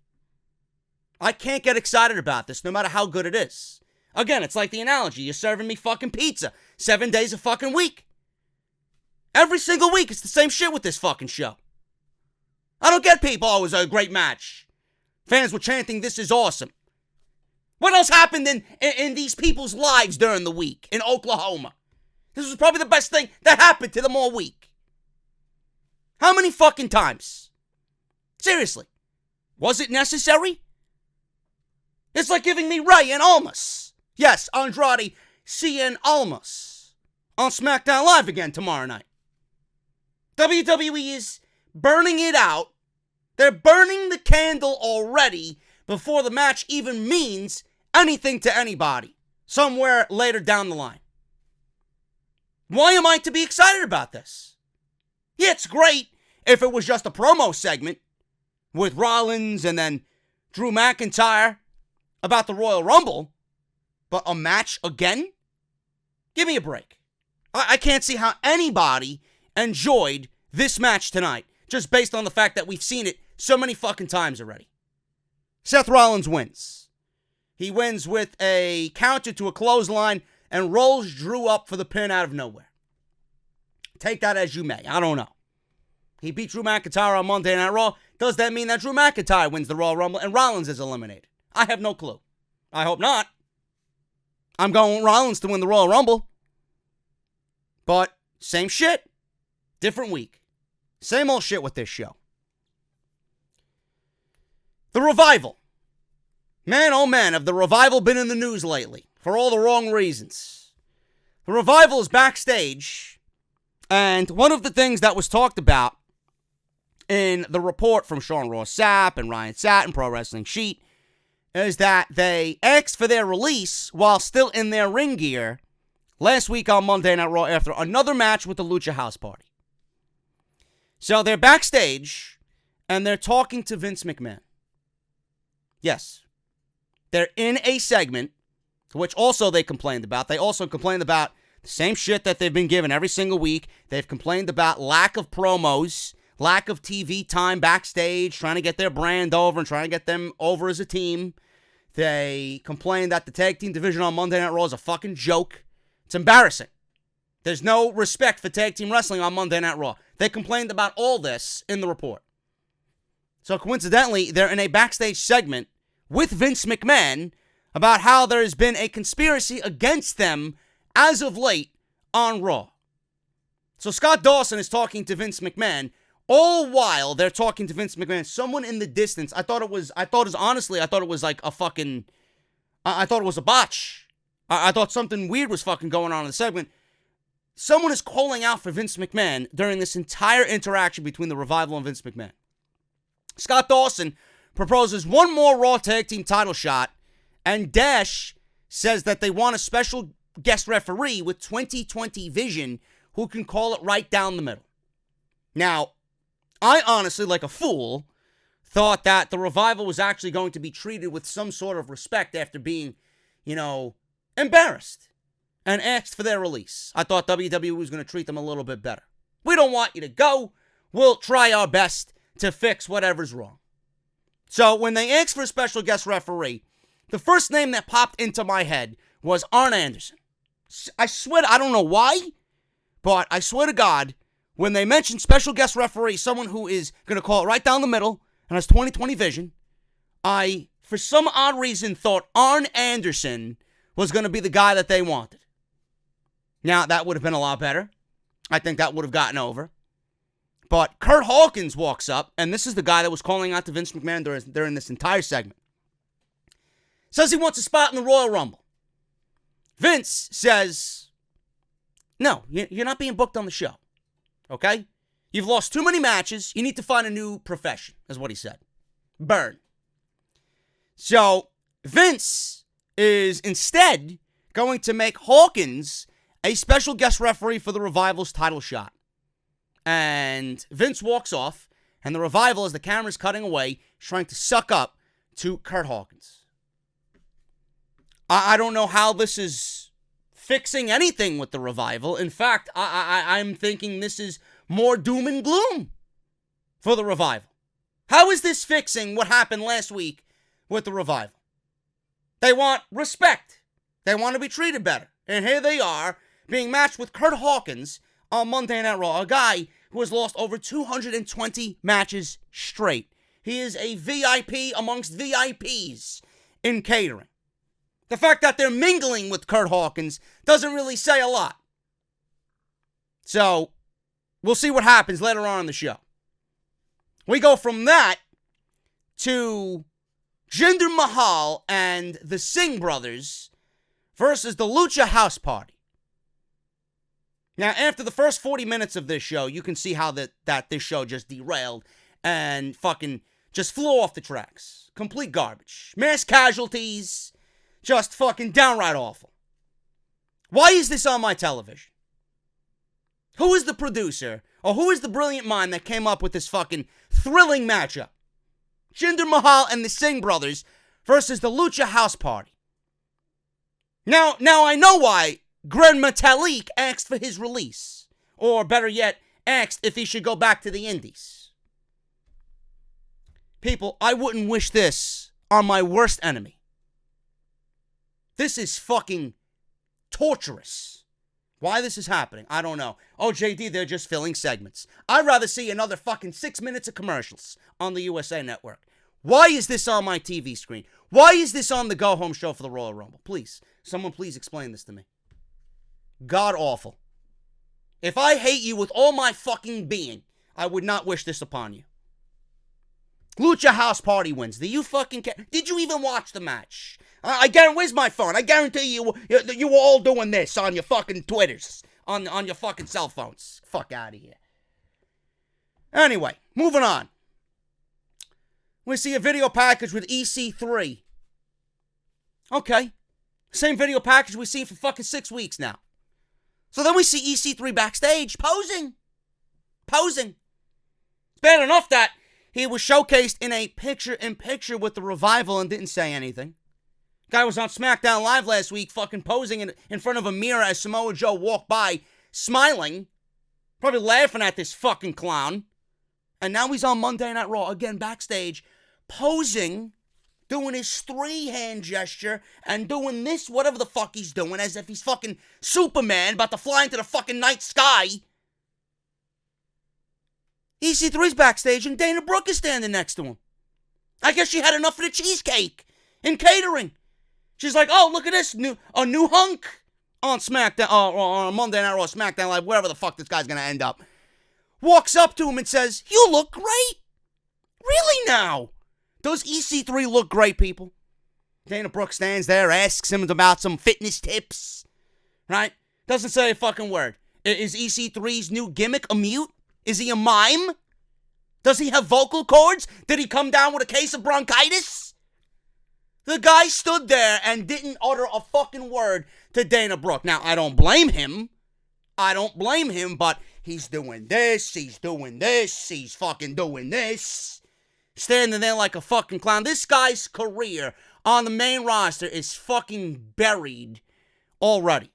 I can't get excited about this no matter how good it is. Again, it's like the analogy. You're serving me fucking pizza 7 days a fucking week. Every single week, it's the same shit with this fucking show. I don't get people, oh, it was a great match. Fans were chanting, this is awesome. What else happened in these people's lives during the week in Oklahoma? This was probably the best thing that happened to them all week. How many fucking times? Seriously. Was it necessary? It's like giving me Rey and Almas. Yes, Andrade Cien Almas on SmackDown Live again tomorrow night. WWE is burning it out. They're burning the candle already before the match even means anything to anybody somewhere later down the line. Why am I to be excited about this? Yeah, it's great if it was just a promo segment with Rollins and then Drew McIntyre about the Royal Rumble, but a match again? Give me a break. I can't see how anybody enjoyed this match tonight just based on the fact that we've seen it so many fucking times already. Seth Rollins wins. He wins with a counter to a clothesline and rolls Drew up for the pin out of nowhere. Take that as you may. I don't know. He beat Drew McIntyre on Monday Night Raw. Does that mean that Drew McIntyre wins the Royal Rumble and Rollins is eliminated? I have no clue. I hope not. I'm going with Rollins to win the Royal Rumble. But same shit. Different week. Same old shit with this show. The Revival. Man, oh man, have the Revival been in the news lately for all the wrong reasons. The Revival is backstage, and one of the things that was talked about in the report from Sean Ross Sapp and Ryan Satin, Pro Wrestling Sheet, is that they asked for their release while still in their ring gear last week on Monday Night Raw after another match with the Lucha House Party. So they're backstage, and they're talking to Vince McMahon. Yes. They're in a segment, which also they complained about. They also complained about the same shit that they've been given every single week. They've complained about lack of promos, lack of TV time backstage, trying to get their brand over and trying to get them over as a team. They complained that the tag team division on Monday Night Raw is a fucking joke. It's embarrassing. There's no respect for tag team wrestling on Monday Night Raw. They complained about all this in the report. So coincidentally, they're in a backstage segment with Vince McMahon about how there has been a conspiracy against them as of late on Raw. So Scott Dawson is talking to Vince McMahon All while they're talking to Vince McMahon, someone in the distance, I thought it was like a fucking, I thought it was a botch. I thought something weird was fucking going on in the segment. Someone is calling out for Vince McMahon during this entire interaction between the Revival and Vince McMahon. Scott Dawson proposes one more Raw Tag Team title shot, and Dash says that they want a special guest referee with 20/20 vision who can call it right down the middle. Now, I honestly, like a fool, thought that the Revival was actually going to be treated with some sort of respect after being, embarrassed and asked for their release. I thought WWE was going to treat them a little bit better. We don't want you to go. We'll try our best to fix whatever's wrong. So when they asked for a special guest referee, the first name that popped into my head was Arn Anderson. I swear, I don't know why, but I swear to God, when they mentioned special guest referee, someone who is going to call it right down the middle and has 20/20 vision, I, for some odd reason, thought Arn Anderson was going to be the guy that they wanted. Now, that would have been a lot better. I think that would have gotten over. But Curt Hawkins walks up, and this is the guy that was calling out to Vince McMahon during this entire segment. Says he wants a spot in the Royal Rumble. Vince says, no, you're not being booked on the show. Okay? You've lost too many matches. You need to find a new profession, is what he said. Burn. So, Vince is instead going to make Hawkins a special guest referee for the Revival's title shot. And Vince walks off, and the Revival, as the camera's cutting away, is trying to suck up to Curt Hawkins. I don't know how this is fixing anything with the Revival. In fact, I'm thinking this is more doom and gloom for the Revival. How is this fixing what happened last week with the Revival? They want respect. They want to be treated better. And here they are, being matched with Curt Hawkins on Monday Night Raw, a guy who has lost over 220 matches straight. He is a VIP amongst VIPs in catering. The fact that they're mingling with Curt Hawkins doesn't really say a lot. So, we'll see what happens later on in the show. We go from that to Jinder Mahal and the Singh brothers versus the Lucha House Party. Now, after the first 40 minutes of this show, you can see how that this show just derailed and fucking just flew off the tracks. Complete garbage. Mass casualties. Just fucking downright awful. Why is this on my television? Who is the producer, or who is the brilliant mind that came up with this fucking thrilling matchup? Jinder Mahal and the Singh brothers versus the Lucha House Party. Now I know why Gran Metalik asked for his release. Or better yet, asked if he should go back to the Indies. People, I wouldn't wish this on my worst enemy. This is fucking torturous. Why this is happening, I don't know. Oh, JD, they're just filling segments. I'd rather see another fucking 6 minutes of commercials on the USA Network. Why is this on my TV screen? Why is this on the Go Home show for the Royal Rumble? Please, someone please explain this to me. God awful. If I hate you with all my fucking being, I would not wish this upon you. Lucha House Party wins. Do you fucking care? Did you even watch the match? I guarantee, where's my phone? I guarantee you were all doing this on your fucking Twitters, on your fucking cell phones. Fuck out of here. Anyway, moving on. We see a video package with EC3. Okay. Same video package we've seen for fucking 6 weeks now. So then we see EC3 backstage posing. It's bad enough that he was showcased in a picture-in-picture with the Revival and didn't say anything. Guy was on SmackDown Live last week fucking posing in front of a mirror as Samoa Joe walked by, smiling, probably laughing at this fucking clown. And now he's on Monday Night Raw, again backstage, posing, doing his 3-hand gesture, and doing this, whatever the fuck he's doing, as if he's fucking Superman, about to fly into the fucking night sky. EC3's backstage, and Dana Brooke is standing next to him. I guess she had enough of the cheesecake in catering. She's like, oh, look at this, a new hunk on SmackDown, or on Monday Night Raw, SmackDown Live, wherever the fuck this guy's gonna end up. walks up to him and says, "You look great." Really now? Does EC3 look great, people? Dana Brooke stands there, asks him about some fitness tips, right? Doesn't say a fucking word. Is EC3's new gimmick a mute? Is he a mime? Does he have vocal cords? Did he come down with a case of bronchitis? The guy stood there and didn't utter a fucking word to Dana Brooke. Now, I don't blame him. But he's doing this, he's fucking doing this. Standing there like a fucking clown. This guy's career on the main roster is fucking buried already.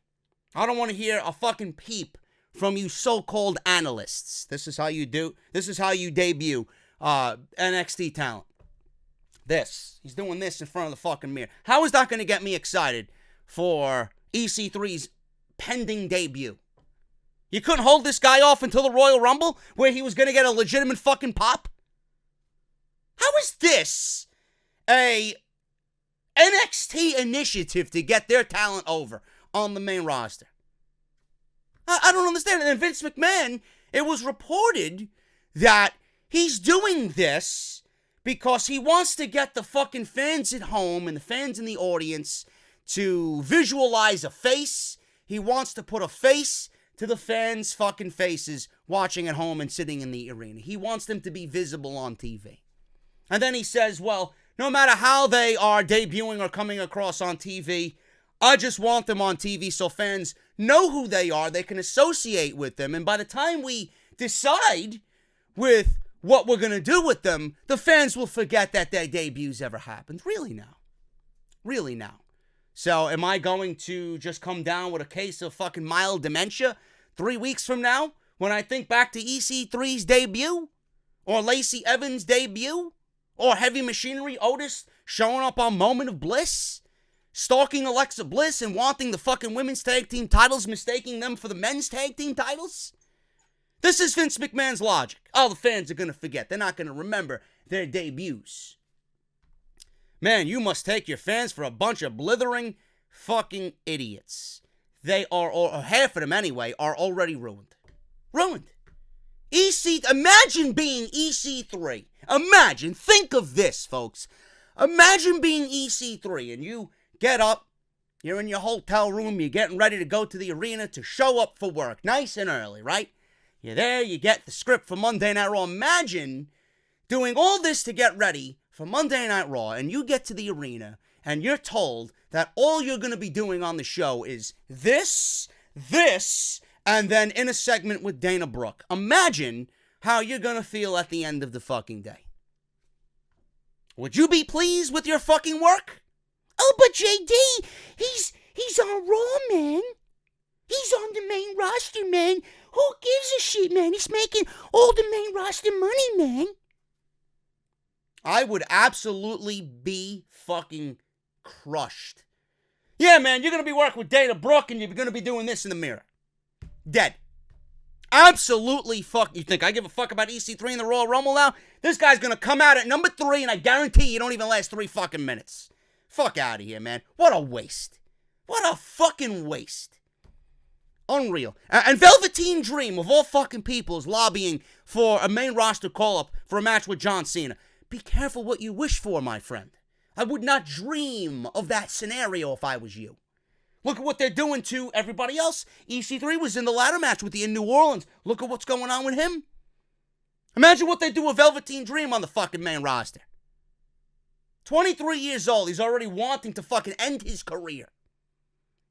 I don't want to hear a fucking peep from you so-called analysts. This is how you debut NXT talent. He's doing this in front of the fucking mirror. How is that going to get me excited for EC3's pending debut? You couldn't hold this guy off until the Royal Rumble, where he was going to get a legitimate fucking pop? How is this a NXT initiative to get their talent over on the main roster? I don't understand. And Vince McMahon, it was reported that he's doing this because he wants to get the fucking fans at home and the fans in the audience to visualize a face. He wants to put a face to the fans' fucking faces watching at home and sitting in the arena. He wants them to be visible on TV. And then he says, well, no matter how they are debuting or coming across on TV, I just want them on TV so fans know who they are, they can associate with them, and by the time we decide with what we're going to do with them, the fans will forget that their debuts ever happened. Really now. So am I going to just come down with a case of fucking mild dementia 3 weeks from now when I think back to EC3's debut? Or Lacey Evans' debut? Or Heavy Machinery Otis showing up on Moment of Bliss? Stalking Alexa Bliss and wanting the fucking women's tag team titles, mistaking them for the men's tag team titles? This is Vince McMahon's logic. All the fans are going to forget. They're not going to remember their debuts. Man, you must take your fans for a bunch of blithering fucking idiots. They are, or half of them anyway, are already ruined. Imagine being EC3. Think of this, folks. Imagine being EC3 and you get up, you're in your hotel room, you're getting ready to go to the arena to show up for work, nice and early, right? You're there, you get the script for Monday Night Raw. Imagine doing all this to get ready for Monday Night Raw, and you get to the arena, and you're told that all you're going to be doing on the show is this, and then in a segment with Dana Brooke. Imagine how you're going to feel at the end of the fucking day. Would you be pleased with your fucking work? Oh, but JD, he's on Raw, man. He's on the main roster, man. Who gives a shit, man? He's making all the main roster money, man. I would absolutely be fucking crushed. Yeah, man, you're going to be working with Dana Brooke and you're going to be doing this in the mirror. Dead. Absolutely fuck. You think I give a fuck about EC3 in the Royal Rumble now? This guy's going to come out at number 3 and I guarantee you don't even last 3 fucking minutes. Fuck out of here, man. What a waste. What a fucking waste. Unreal. And Velveteen Dream, of all fucking people, is lobbying for a main roster call-up for a match with John Cena. Be careful what you wish for, my friend. I would not dream of that scenario if I was you. Look at what they're doing to everybody else. EC3 was in the ladder match with you in New Orleans. Look at what's going on with him. Imagine what they do with Velveteen Dream on the fucking main roster. 23 years old, he's already wanting to fucking end his career.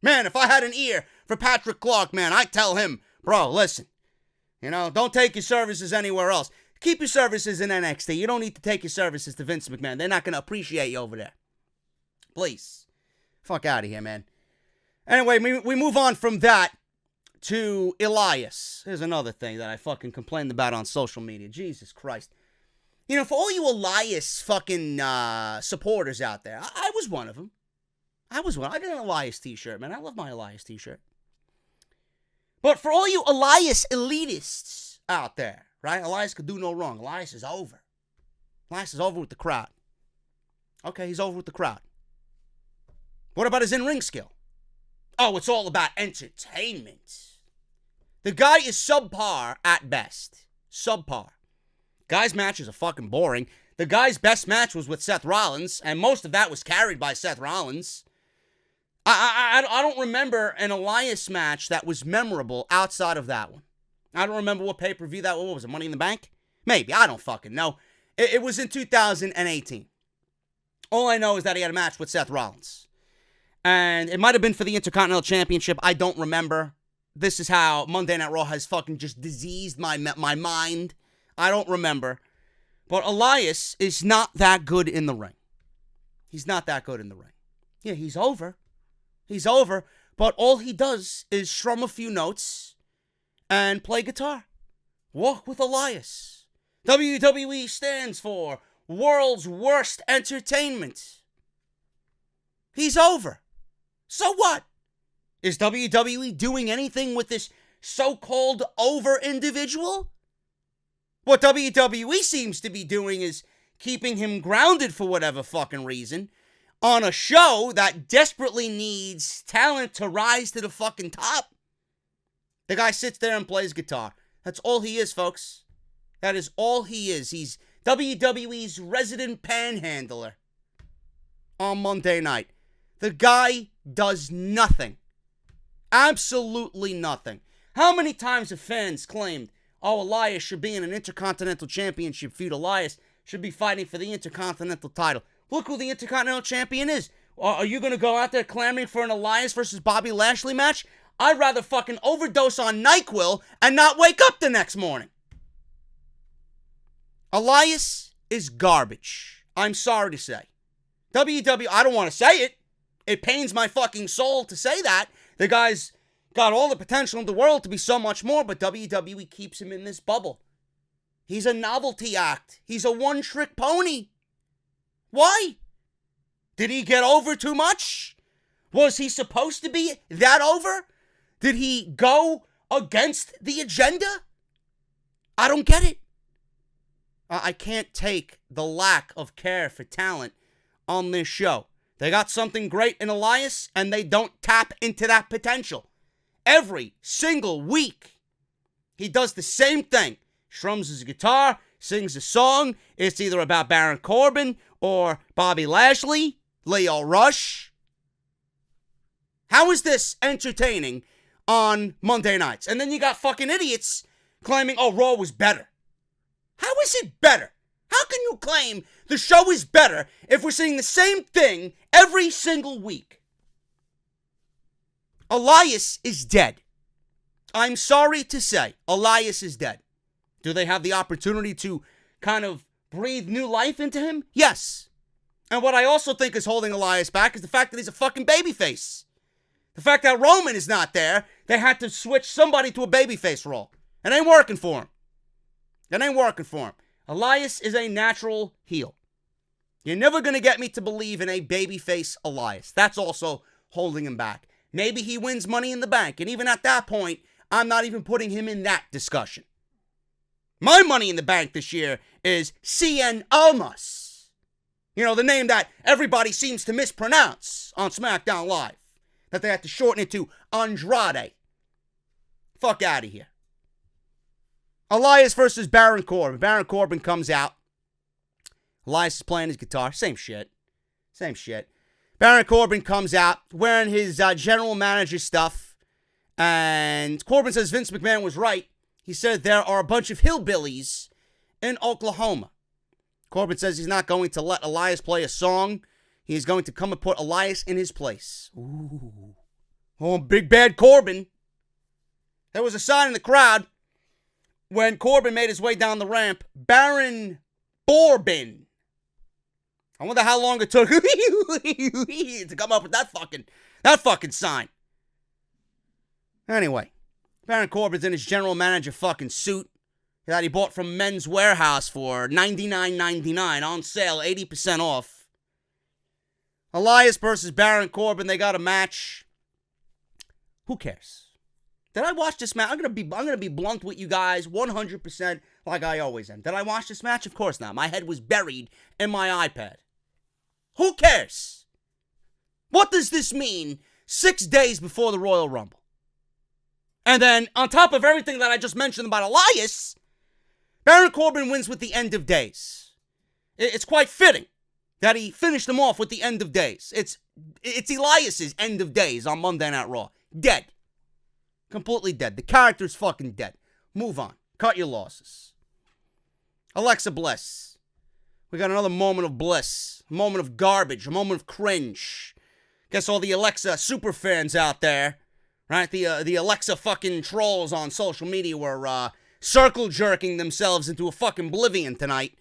Man, if I had an ear for Patrick Clark, man, I'd tell him, bro, listen, don't take your services anywhere else. Keep your services in NXT. You don't need to take your services to Vince McMahon. They're not going to appreciate you over there. Please. Fuck out of here, man. Anyway, we move on from that to Elias. Here's another thing that I fucking complained about on social media. Jesus Christ. For all you Elias fucking supporters out there, I was one of them. I did an Elias t-shirt, man. I love my Elias t-shirt. But for all you Elias elitists out there, right? Elias could do no wrong. Elias is over. Elias is over with the crowd. Okay, he's over with the crowd. What about his in-ring skill? Oh, it's all about entertainment. The guy is subpar at best. subpar. Guys' matches are fucking boring. The guy's best match was with Seth Rollins, and most of that was carried by Seth Rollins. I don't remember an Elias match that was memorable outside of that one. I don't remember what pay-per-view that was. What was it, Money in the Bank? Maybe. I don't fucking know. It was in 2018. All I know is that he had a match with Seth Rollins. And it might have been for the Intercontinental Championship. I don't remember. This is how Monday Night Raw has fucking just diseased my mind. I don't remember. But Elias is not that good in the ring. He's not that good in the ring. Yeah, he's over. He's over. But all he does is strum a few notes and play guitar. Walk with Elias. WWE stands for World's Worst Entertainment. He's over. So what? Is WWE doing anything with this so-called over individual? What WWE seems to be doing is keeping him grounded for whatever fucking reason on a show that desperately needs talent to rise to the fucking top. The guy sits there and plays guitar. That's all he is, folks. That is all he is. He's WWE's resident panhandler on Monday night. The guy does nothing. Absolutely nothing. How many times have fans claimed, oh, Elias should be in an Intercontinental Championship feud. Elias should be fighting for the Intercontinental title. Look who the Intercontinental Champion is. Are you going to go out there clamoring for an Elias versus Bobby Lashley match? I'd rather fucking overdose on NyQuil and not wake up the next morning. Elias is garbage. I'm sorry to say. WWE, I don't want to say it. It pains my fucking soul to say that. The guy's got all the potential in the world to be so much more, but WWE keeps him in this bubble. He's a novelty act. He's a one-trick pony. Why? Did he get over too much? Was he supposed to be that over? Did he go against the agenda? I don't get it. I can't take the lack of care for talent on this show. They got something great in Elias, and they don't tap into that potential. Every single week, he does the same thing. Strums his guitar, sings a song. It's either about Baron Corbin or Bobby Lashley, Leo Rush. How is this entertaining on Monday nights? And then you got fucking idiots claiming, oh, Raw was better. How is it better? How can you claim the show is better if we're seeing the same thing every single week? Elias is dead. I'm sorry to say, Elias is dead. Do they have the opportunity to kind of breathe new life into him? Yes. And what I also think is holding Elias back is the fact that he's a fucking babyface. The fact that Roman is not there, they had to switch somebody to a babyface role. It ain't working for him. It ain't working for him. Elias is a natural heel. You're never going to get me to believe in a babyface Elias. That's also holding him back. Maybe he wins Money in the Bank, and even at that point, I'm not even putting him in that discussion. My Money in the Bank this year is Cien Almas. You know, the name that everybody seems to mispronounce on SmackDown Live. That they had to shorten it to Andrade. Fuck out of here. Elias versus Baron Corbin. Baron Corbin comes out. Elias is playing his guitar. Same shit. Same shit. Baron Corbin comes out wearing his general manager stuff. And Corbin says Vince McMahon was right. He said there are a bunch of hillbillies in Oklahoma. Corbin says he's not going to let Elias play a song. He's going to come and put Elias in his place. Ooh. Oh, big bad Corbin. There was a sign in the crowd when Corbin made his way down the ramp. Baron Corbin. I wonder how long it took to come up with that fucking sign. Anyway, Baron Corbin's in his general manager fucking suit that he bought from Men's Warehouse for $99.99 on sale, 80% off. Elias versus Baron Corbin, they got a match. Who cares? Did I watch this match? I'm gonna be blunt with you guys 100% like I always am. Did I watch this match? Of course not. My head was buried in my iPad. Who cares? What does this mean 6 days before the Royal Rumble? And then, on top of everything that I just mentioned about Elias, Baron Corbin wins with the end of days. It's quite fitting that he finished him off with the end of days. It's Elias's end of days on Monday Night Raw. Dead. Completely dead. The character's fucking dead. Move on. Cut your losses. Alexa Bliss. We got another moment of bliss. A moment of garbage. A moment of cringe. Guess all the Alexa super fans out there, right? The Alexa fucking trolls on social media were circle jerking themselves into a fucking oblivion tonight.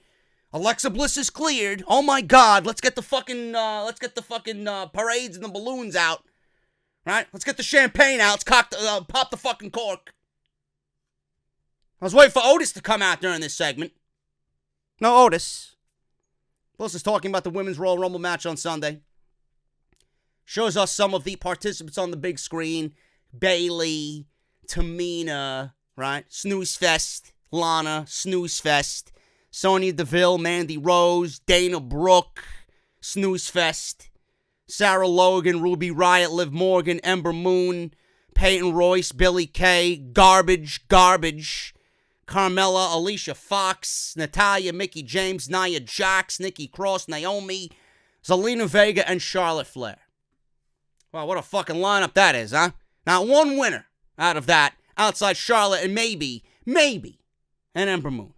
Alexa Bliss is cleared. Oh my God! Let's get the fucking parades and the balloons out, right? Let's get the champagne out. Let's pop the fucking cork. I was waiting for Otis to come out during this segment. No Otis. Bliss is talking about the Women's Royal Rumble match on Sunday. Shows us some of the participants on the big screen. Bayley, Tamina, right? Snooze Fest, Lana, Snooze Fest. Sonya Deville, Mandy Rose, Dana Brooke, Snooze Fest. Sarah Logan, Ruby Riott, Liv Morgan, Ember Moon, Peyton Royce, Billie Kay, Garbage. Carmella, Alicia Fox, Natalya, Mickie James, Nia Jax, Nikki Cross, Naomi, Zelina Vega, and Charlotte Flair. Wow, what a fucking lineup that is, huh? Not one winner out of that outside Charlotte and maybe, an Ember Moon.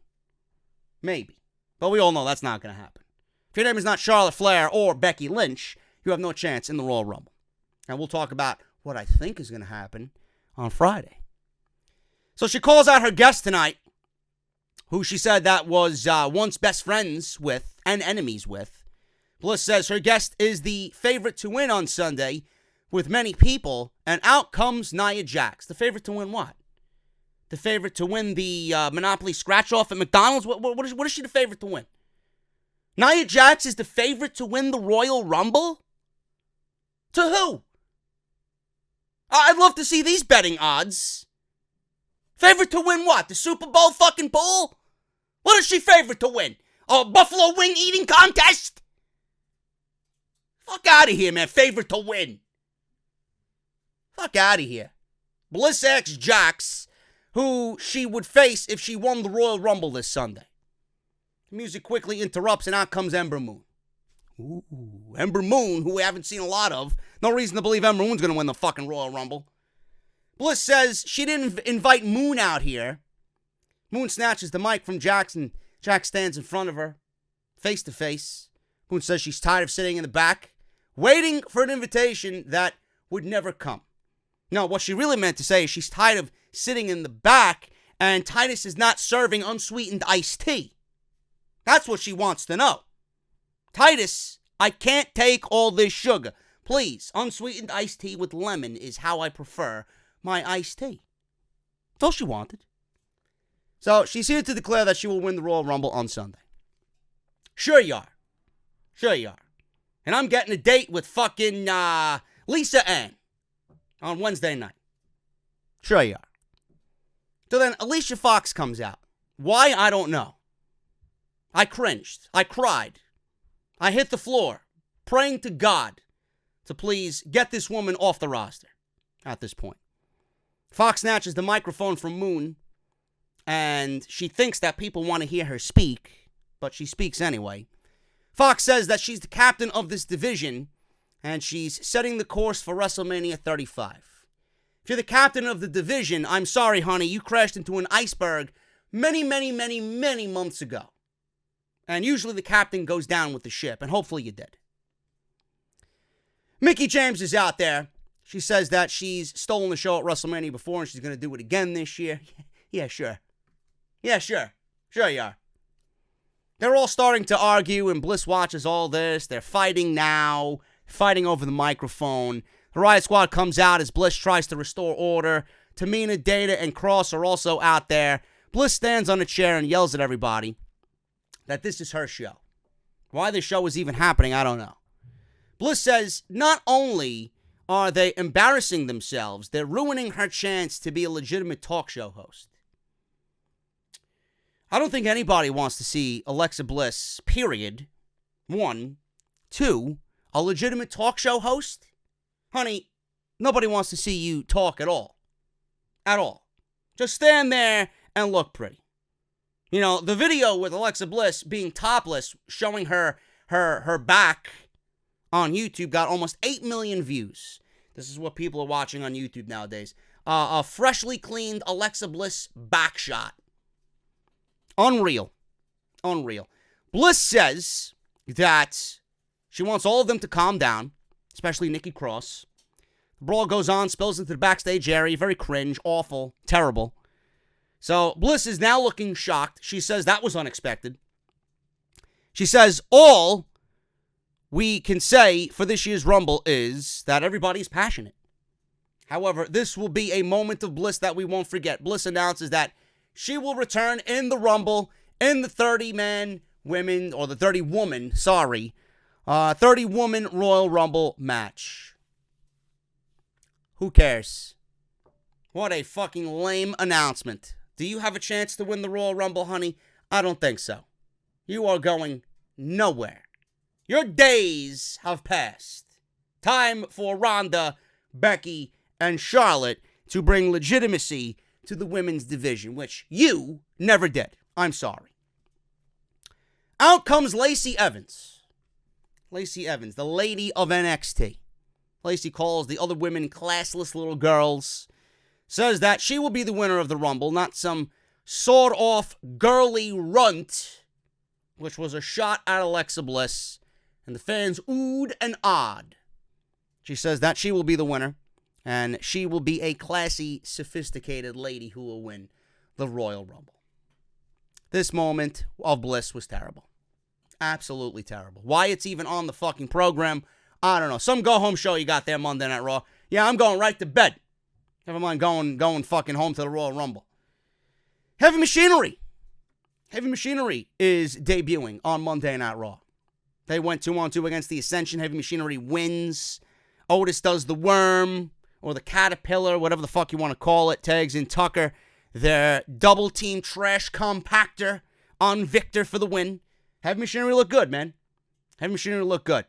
Maybe. But we all know that's not going to happen. If your name is not Charlotte Flair or Becky Lynch, you have no chance in the Royal Rumble. And we'll talk about what I think is going to happen on Friday. So she calls out her guest tonight, who she said that was once best friends with and enemies with. Bliss says her guest is the favorite to win on Sunday with many people, and out comes Nia Jax. The favorite to win what? The favorite to win the Monopoly scratch-off at McDonald's? What is she the favorite to win? Nia Jax is the favorite to win the Royal Rumble? To who? I'd love to see these betting odds. Favorite to win what? The Super Bowl fucking pool? What is she favorite to win? A buffalo wing eating contest? Fuck out of here, man. Favorite to win. Fuck out of here. Bliss asks Jax who she would face if she won the Royal Rumble this Sunday. The music quickly interrupts and out comes Ember Moon. Ooh, Ember Moon, who we haven't seen a lot of. No reason to believe Ember Moon's going to win the fucking Royal Rumble. Bliss says she didn't invite Moon out here. Moon snatches the mic from Jax and Jax stands in front of her, face to face. Moon says she's tired of sitting in the back, waiting for an invitation that would never come. No, what she really meant to say is she's tired of sitting in the back and Titus is not serving unsweetened iced tea. That's what she wants to know. Titus, I can't take all this sugar. Please, unsweetened iced tea with lemon is how I prefer my iced tea. That's all she wanted. So she's here to declare that she will win the Royal Rumble on Sunday. Sure you are. Sure you are. And I'm getting a date with fucking Lisa Ann on Wednesday night. Sure you are. So then Alicia Fox comes out. Why? I don't know. I cringed. I cried. I hit the floor, praying to God to please get this woman off the roster at this point. Fox snatches the microphone from Moon, and she thinks that people want to hear her speak, but she speaks anyway. Fox says that she's the captain of this division, and she's setting the course for WrestleMania 35. If you're the captain of the division, I'm sorry, honey, you crashed into an iceberg many months ago. And usually the captain goes down with the ship, and hopefully you did. Mickie James is out there. She says that she's stolen the show at WrestleMania before, and she's going to do it again this year. Yeah, sure. Yeah, sure. Sure you are. They're all starting to argue, and Bliss watches all this. They're fighting now, fighting over the microphone. The Riot Squad comes out as Bliss tries to restore order. Tamina, Data, and Cross are also out there. Bliss stands on a chair and yells at everybody that this is her show. Why this show is even happening, I don't know. Bliss says not only are they embarrassing themselves, they're ruining her chance to be a legitimate talk show host. I don't think anybody wants to see Alexa Bliss, period. 1. 2, a legitimate talk show host? Honey, nobody wants to see you talk at all. At all. Just stand there and look pretty. You know, the video with Alexa Bliss being topless, showing her back on YouTube got almost 8 million views. This is what people are watching on YouTube nowadays. A freshly cleaned Alexa Bliss back shot. Unreal. Bliss says that she wants all of them to calm down, especially Nikki Cross. The brawl goes on, spills into the backstage area. Very cringe, awful, terrible. So Bliss is now looking shocked. She says that was unexpected. She says all we can say for this year's Rumble is that everybody's passionate. However, this will be a moment of bliss that we won't forget. Bliss announces that she will return in the Rumble in the 30-woman Royal Rumble match. Who cares? What a fucking lame announcement. Do you have a chance to win the Royal Rumble, honey? I don't think so. You are going nowhere. Your days have passed. Time for Ronda, Becky, and Charlotte to bring legitimacy to the women's division, which you never did. I'm sorry. Out comes Lacey Evans. Lacey Evans, the lady of NXT. Lacey calls the other women classless little girls. Says that she will be the winner of the Rumble, not some sawed-off girly runt, which was a shot at Alexa Bliss, and the fans oohed and ahed. She says that she will be the winner, and she will be a classy, sophisticated lady who will win the Royal Rumble. This moment of bliss was terrible. Absolutely terrible. Why it's even on the fucking program, I don't know. Some go-home show you got there Monday Night Raw. Yeah, I'm going right to bed. Never mind going fucking home to the Royal Rumble. Heavy Machinery. Heavy Machinery is debuting on Monday Night Raw. They went 2-on-2 against the Ascension. Heavy Machinery wins. Otis does the worm or the caterpillar, whatever the fuck you want to call it. Tags in Tucker. Their double team trash compactor on Victor for the win. Heavy Machinery look good, man. Heavy Machinery look good.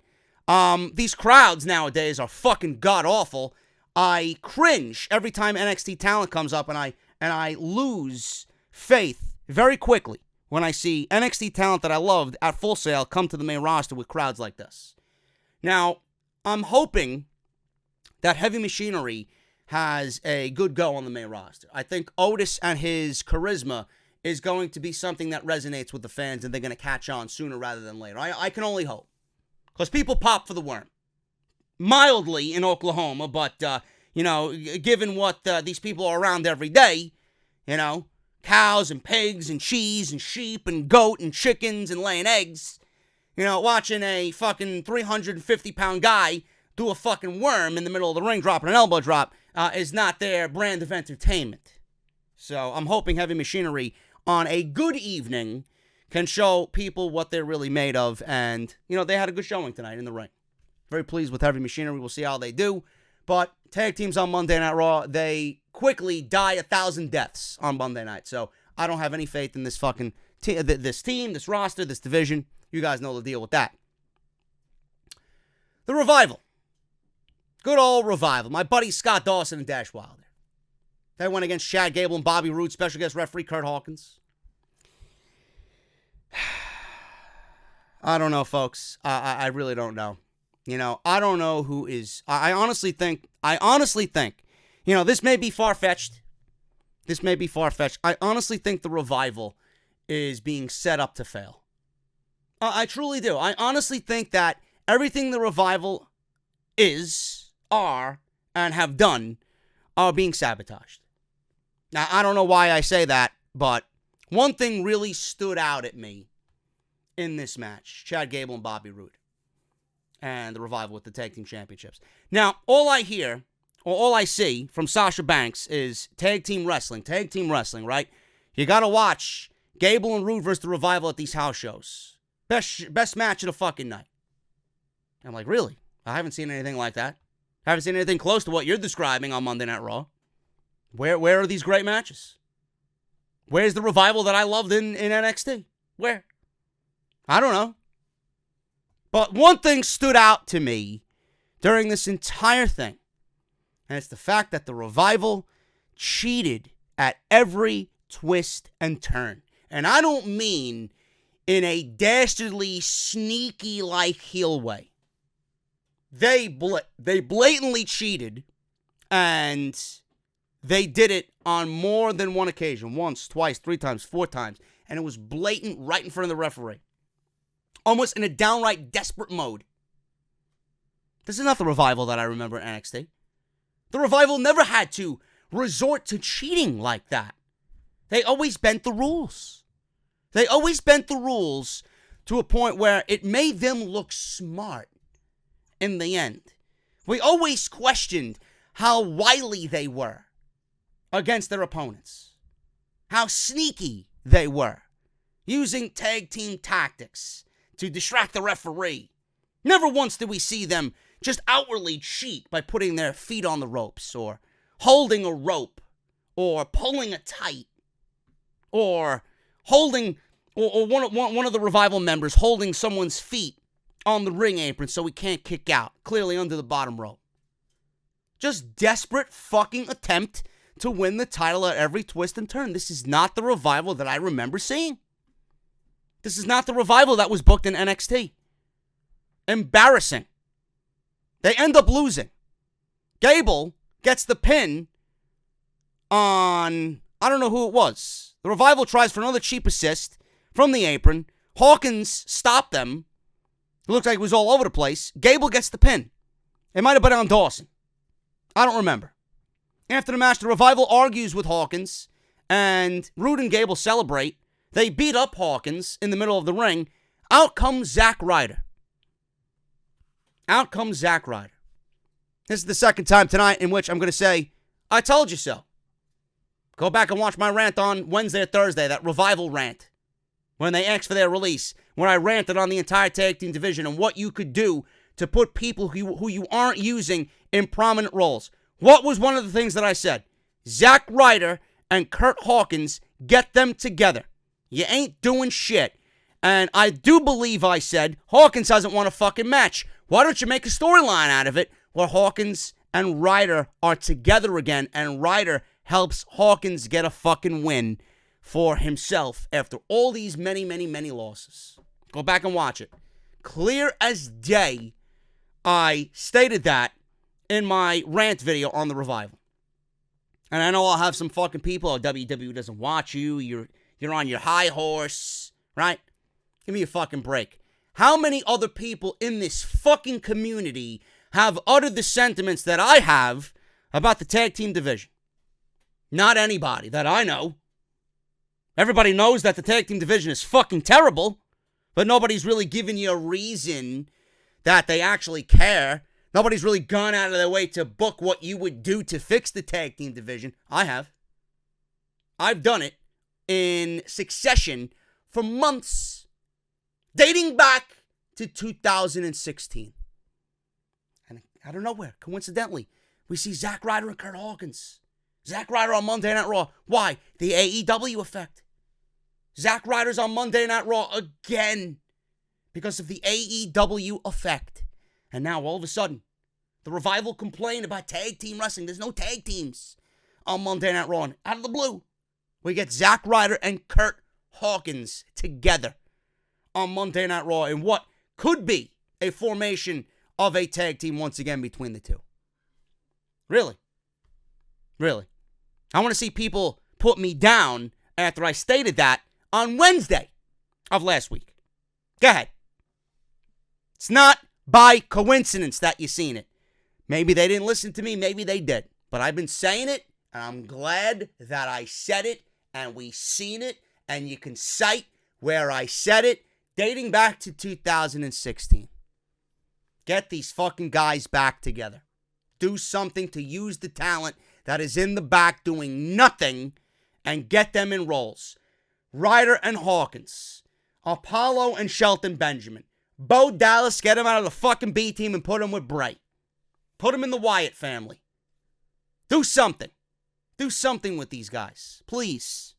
These crowds nowadays are fucking god-awful. I cringe every time NXT talent comes up, and I lose faith very quickly when I see NXT talent that I loved at Full Sail come to the main roster with crowds like this. Now, I'm hoping that Heavy Machinery has a good go on the main roster. I think Otis and his charisma is going to be something that resonates with the fans, and they're going to catch on sooner rather than later. I can only hope. Because people pop for the worm. Mildly in Oklahoma, but, given what these people are around every day, cows and pigs and cheese and sheep and goat and chickens and laying eggs, watching a fucking 350-pound guy do a fucking worm in the middle of the ring, dropping an elbow drop, is not their brand of entertainment. So I'm hoping Heavy Machinery on a good evening can show people what they're really made of. And, they had a good showing tonight in the ring. Very pleased with Heavy Machinery. We'll see how they do. But tag teams on Monday Night Raw, they quickly die 1,000 deaths on Monday night. So I don't have any faith in this fucking this team, this roster, this division. You guys know the deal with that. The Revival. Good old Revival. My buddy Scott Dawson and Dash Wilder. They went against Chad Gable and Bobby Roode, special guest referee Curt Hawkins. I don't know, folks. I really don't know. I don't know who is. I honestly think, this may be far-fetched. I honestly think the Revival is being set up to fail. I truly do. I honestly think that everything the Revival are, and have done are being sabotaged. Now, I don't know why I say that, but one thing really stood out at me in this match. Chad Gable and Bobby Roode. And the Revival with the Tag Team Championships. Now, all I hear, or all I see from Sasha Banks is tag team wrestling, right? You gotta watch Gable and Roode versus the Revival at these house shows. Best match of the fucking night. I'm like, really? I haven't seen anything like that. I haven't seen anything close to what you're describing on Monday Night Raw. Where are these great matches? Where's the Revival that I loved in NXT? Where? I don't know. But one thing stood out to me during this entire thing, and it's the fact that the Revival cheated at every twist and turn. And I don't mean in a dastardly, sneaky-like heel way. They blatantly cheated, and they did it on more than one occasion. Once, twice, 3 times, 4 times. And it was blatant right in front of the referee. Almost in a downright desperate mode. This is not the Revival that I remember in NXT. The Revival never had to resort to cheating like that. They always bent the rules. They always bent the rules to a point where it made them look smart in the end. We always questioned how wily they were against their opponents. How sneaky they were. Using tag team tactics to distract the referee. Never once did we see them just outwardly cheat by putting their feet on the ropes, or holding a rope, or pulling it tight, or holding, or one of the Revival members holding someone's feet on the ring apron so he can't kick out, clearly under the bottom rope. Just desperate fucking attempt to win the title at every twist and turn. This is not the Revival that I remember seeing. This is not the Revival that was booked in NXT. Embarrassing. They end up losing. Gable gets the pin on, I don't know who it was. The Revival tries for another cheap assist from the apron. Hawkins stopped them. It looked like it was all over the place. Gable gets the pin. It might have been on Dawson. I don't remember. After the match, the Revival argues with Hawkins, and Rude and Gable celebrate. They beat up Hawkins in the middle of the ring. Out comes Zack Ryder. Out comes Zack Ryder. This is the second time tonight in which I'm going to say, I told you so. Go back and watch my rant on Wednesday or Thursday, that Revival rant, when they asked for their release, when I ranted on the entire tag team division and what you could do to put people who you aren't using in prominent roles. What was one of the things that I said? Zack Ryder and Curt Hawkins, get them together. You ain't doing shit. And I do believe I said Hawkins hasn't won a fucking match. Why don't you make a storyline out of it where Hawkins and Ryder are together again, and Ryder helps Hawkins get a fucking win for himself after all these many, many, many losses. Go back and watch it. Clear as day, I stated that in my rant video on the Revival. And I know I'll have some fucking people, WWE doesn't watch you, you're on your high horse, right? Give me a fucking break. How many other people in this fucking community have uttered the sentiments that I have about the tag team division? Not anybody that I know. Everybody knows that the tag team division is fucking terrible, but nobody's really given you a reason that they actually care. Nobody's really gone out of their way to book what you would do to fix the tag team division. I have. I've done it in succession for months, dating back to 2016. And out of nowhere, coincidentally, we see Zack Ryder and Curt Hawkins. Zack Ryder on Monday Night Raw. Why? The AEW effect. Zack Ryder's on Monday Night Raw again because of the AEW effect. And now, all of a sudden, the Revival complain about tag team wrestling. There's no tag teams on Monday Night Raw. And out of the blue, we get Zack Ryder and Curt Hawkins together on Monday Night Raw in what could be a formation of a tag team once again between the two. Really? Really? I want to see people put me down after I stated that on Wednesday of last week. Go ahead. It's not by coincidence that you've seen it. Maybe they didn't listen to me, maybe they did. But I've been saying it, and I'm glad that I said it, and we seen it, and you can cite where I said it, dating back to 2016. Get these fucking guys back together. Do something to use the talent that is in the back doing nothing and get them in roles. Ryder and Hawkins. Apollo and Shelton Benjamin. Bo Dallas, get him out of the fucking B team and put him with Bray. Put him in the Wyatt family. Do something. Do something with these guys. Please.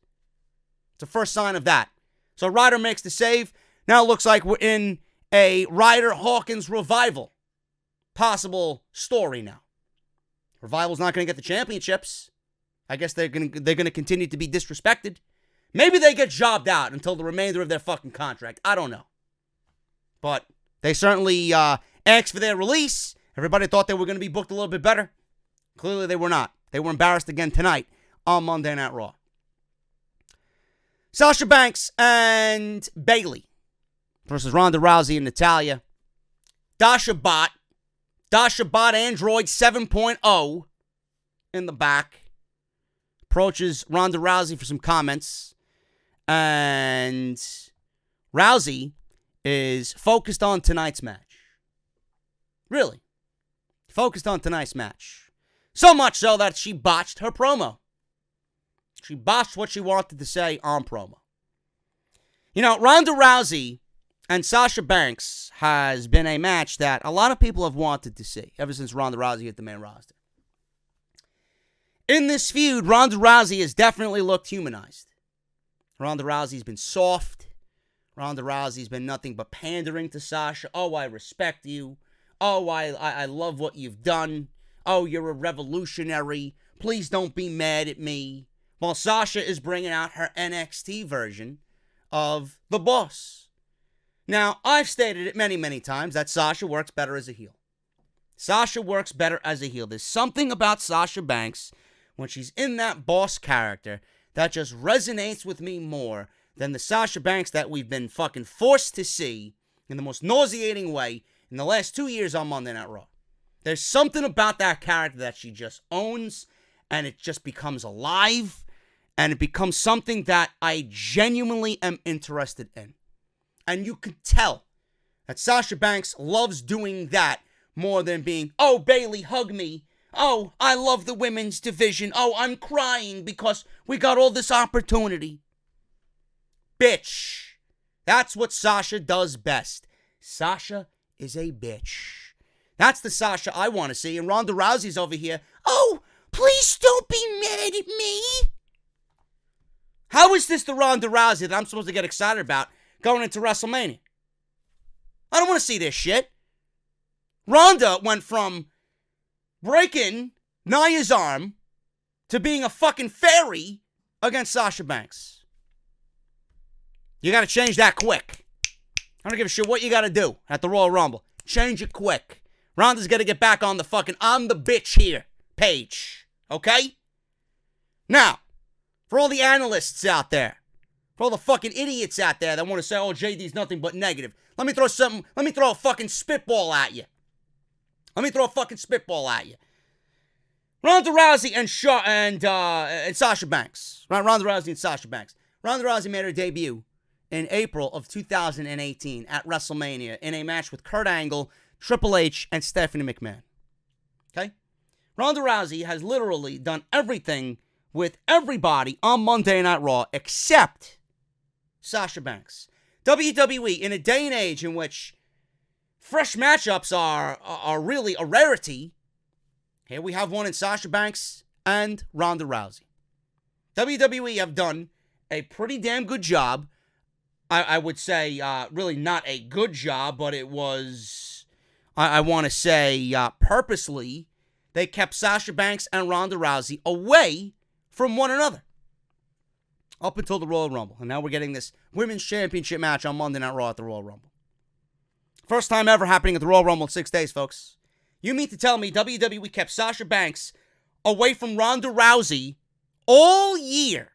It's the first sign of that. So Ryder makes the save. Now it looks like we're in a Ryder-Hawkins revival. Possible story now. Revival's not going to get the championships. I guess they're going to continue to be disrespected. Maybe they get jobbed out until the remainder of their fucking contract. I don't know. But they certainly asked for their release. Everybody thought they were going to be booked a little bit better. Clearly they were not. They were embarrassed again tonight on Monday Night Raw. Sasha Banks and Bayley versus Ronda Rousey and Natalya. Dasha Bot Android 7.0 in the back approaches Ronda Rousey for some comments. And Rousey is focused on tonight's match. Really. Focused on tonight's match. So much so that she botched her promo. She botched what she wanted to say on promo. You know, Ronda Rousey and Sasha Banks has been a match that a lot of people have wanted to see ever since Ronda Rousey hit the main roster. In this feud, Ronda Rousey has definitely looked humanized. Ronda Rousey's been soft. Ronda Rousey's been nothing but pandering to Sasha. Oh, I respect you. Oh, I love what you've done. Oh, you're a revolutionary. Please don't be mad at me. While Sasha is bringing out her NXT version of The Boss. Now, I've stated it many, many times that Sasha works better as a heel. Sasha works better as a heel. There's something about Sasha Banks when she's in that boss character that just resonates with me more than the Sasha Banks that we've been fucking forced to see in the most nauseating way in the last 2 years on Monday Night Raw. There's something about that character that she just owns, and it just becomes alive, and it becomes something that I genuinely am interested in. And you can tell that Sasha Banks loves doing that more than being, oh, Bayley, hug me. Oh, I love the women's division. Oh, I'm crying because we got all this opportunity. Bitch. That's what Sasha does best. Sasha is a bitch. That's the Sasha I want to see. And Ronda Rousey's over here. Oh, please don't be mad at me. How is this the Ronda Rousey that I'm supposed to get excited about going into WrestleMania? I don't want to see this shit. Ronda went from breaking Nia's arm to being a fucking fairy against Sasha Banks. You got to change that quick. I don't give a shit what you got to do at the Royal Rumble. Change it quick. Ronda's got to get back on the fucking I'm the bitch here page. Okay? Now, for all the analysts out there, for all the fucking idiots out there that want to say, oh, JD's nothing but negative. Let me throw a fucking spitball at you. Ronda Rousey and Sasha Banks. Ronda Rousey and Sasha Banks. Ronda Rousey made her debut in April of 2018 at WrestleMania in a match with Kurt Angle, Triple H, and Stephanie McMahon. Okay? Ronda Rousey has literally done everything with everybody on Monday Night Raw except Sasha Banks. WWE, in a day and age in which fresh matchups are really a rarity, here we have one in Sasha Banks and Ronda Rousey. WWE have done a pretty damn good job. I would say really not a good job, but it was, I want to say, purposely, they kept Sasha Banks and Ronda Rousey away from one another up until the Royal Rumble. And now we're getting this Women's Championship match on Monday Night Raw at the Royal Rumble. First time ever happening at the Royal Rumble in 6 days, folks. You mean to tell me WWE kept Sasha Banks away from Ronda Rousey all year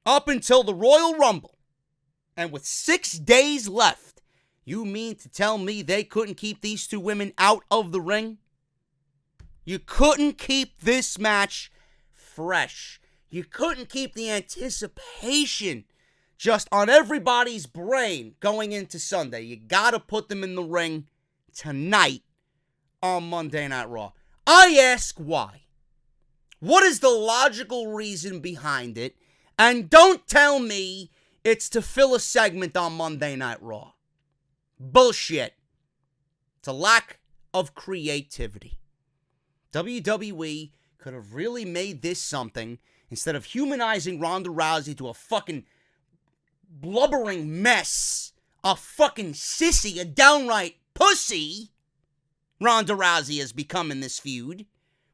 up until the Royal Rumble? And with 6 days left, you mean to tell me they couldn't keep these two women out of the ring? You couldn't keep this match fresh. You couldn't keep the anticipation just on everybody's brain going into Sunday. You gotta put them in the ring tonight on Monday Night Raw. I ask why. What is the logical reason behind it? And don't tell me it's to fill a segment on Monday Night Raw. Bullshit. It's a lack of creativity. WWE could have really made this something instead of humanizing Ronda Rousey to a fucking blubbering mess, a fucking sissy, a downright pussy Ronda Rousey has become in this feud,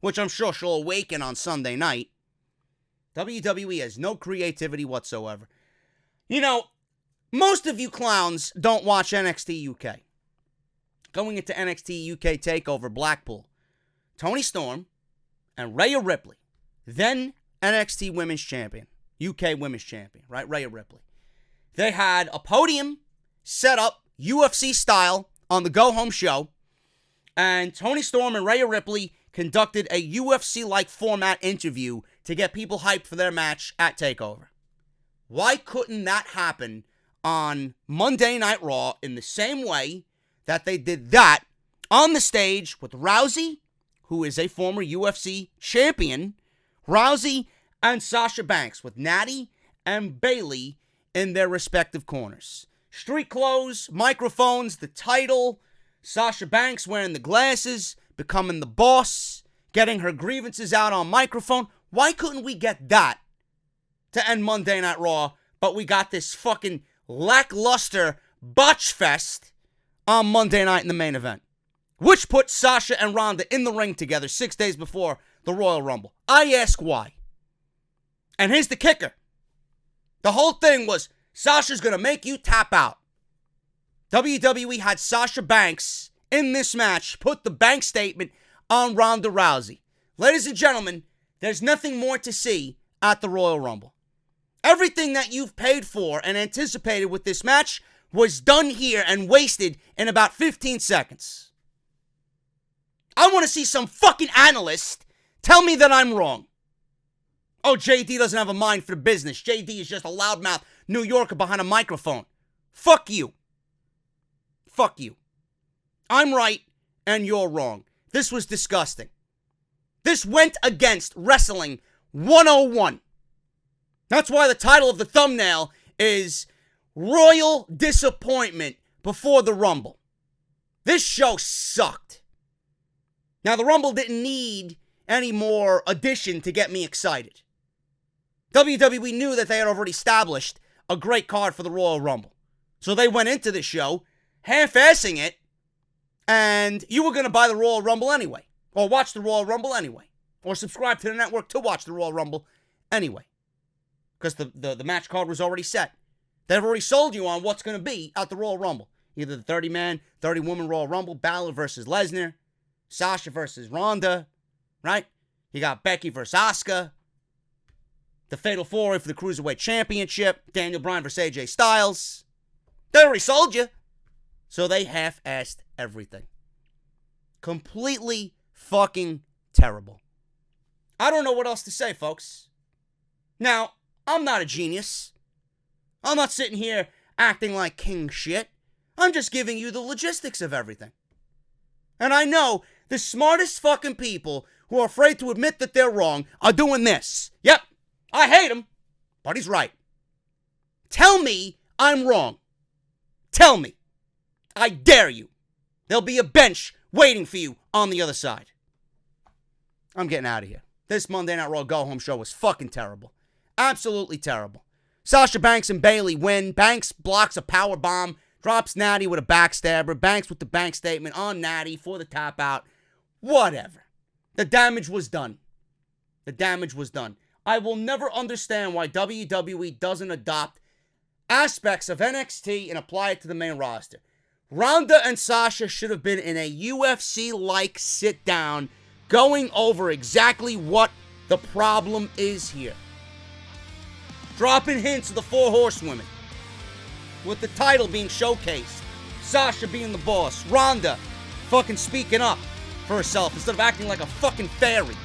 which I'm sure she'll awaken on Sunday night. WWE has no creativity whatsoever. You know, most of you clowns don't watch NXT UK. Going into NXT UK TakeOver Blackpool, Toni Storm and Rhea Ripley, then NXT Women's Champion, UK Women's Champion, right? Rhea Ripley. They had a podium set up UFC style on the go-home show, and Toni Storm and Rhea Ripley conducted a UFC-like format interview to get people hyped for their match at TakeOver. Why couldn't that happen on Monday Night Raw in the same way that they did that on the stage with Rousey, who is a former UFC champion, Rousey and Sasha Banks, with Natty and Bayley in their respective corners. Street clothes, microphones, the title, Sasha Banks wearing the glasses, becoming the boss, getting her grievances out on microphone. Why couldn't we get that to end Monday Night Raw, but we got this fucking lackluster botch fest on Monday night in the main event, which put Sasha and Ronda in the ring together 6 days before the Royal Rumble? I ask why. And here's the kicker. The whole thing was, Sasha's gonna make you tap out. WWE had Sasha Banks in this match put the bank statement on Ronda Rousey. Ladies and gentlemen, there's nothing more to see at the Royal Rumble. Everything that you've paid for and anticipated with this match was done here and wasted in about 15 seconds. I want to see some fucking analyst tell me that I'm wrong. Oh, JD doesn't have a mind for the business. JD is just a loudmouth New Yorker behind a microphone. Fuck you. Fuck you. I'm right and you're wrong. This was disgusting. This went against Wrestling 101. That's why the title of the thumbnail is Royal Disappointment Before the Rumble. This show sucked. Now, the Rumble didn't need any more addition to get me excited. WWE knew that they had already established a great card for the Royal Rumble. So they went into this show half-assing it, and you were going to buy the Royal Rumble anyway, or watch the Royal Rumble anyway, or subscribe to the network to watch the Royal Rumble anyway, because the match card was already set. They've already sold you on what's going to be at the Royal Rumble. Either the 30-man, 30-woman Royal Rumble, Balor versus Lesnar, Sasha versus Ronda, right? You got Becky versus Asuka, the Fatal 4-Way for the Cruiserweight Championship, Daniel Bryan versus AJ Styles. They already sold you. So they half-assed everything. Completely fucking terrible. I don't know what else to say, folks. Now, I'm not a genius. I'm not sitting here acting like king shit. I'm just giving you the logistics of everything. And I know the smartest fucking people who are afraid to admit that they're wrong are doing this. Yep, I hate him, but he's right. Tell me I'm wrong. Tell me. I dare you. There'll be a bench waiting for you on the other side. I'm getting out of here. This Monday Night Raw go-home show was fucking terrible. Absolutely terrible. Sasha Banks and Bayley win. Banks blocks a power bomb, drops Natty with a backstabber. Banks with the bank statement on Natty for the tap out. Whatever. The damage was done. The damage was done. I will never understand why WWE doesn't adopt aspects of NXT and apply it to the main roster. Ronda and Sasha should have been in a UFC-like sit-down going over exactly what the problem is here. Dropping hints of the Four Horsewomen, with the title being showcased. Sasha being the boss. Ronda fucking speaking up for herself instead of acting like a fucking fairy.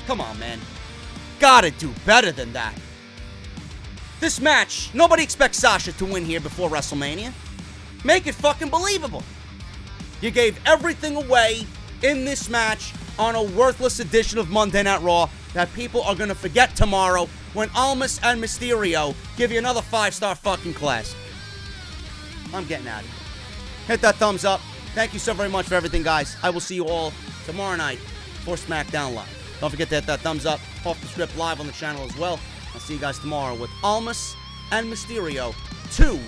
Come on, man. Gotta do better than that. This match, nobody expects Sasha to win here before WrestleMania. Make it fucking believable. You gave everything away in this match on a worthless edition of Monday Night Raw that people are going to forget tomorrow when Almas and Mysterio give you another 5-star fucking class. I'm getting out of here. Hit that thumbs up. Thank you so very much for everything, guys. I will see you all tomorrow night for SmackDown Live. Don't forget to hit that thumbs up. Off the Script live on the channel as well. I'll see you guys tomorrow with Almas and Mysterio, 2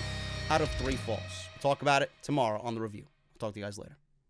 out of 3 falls. Talk about it tomorrow on the review. Talk to you guys later.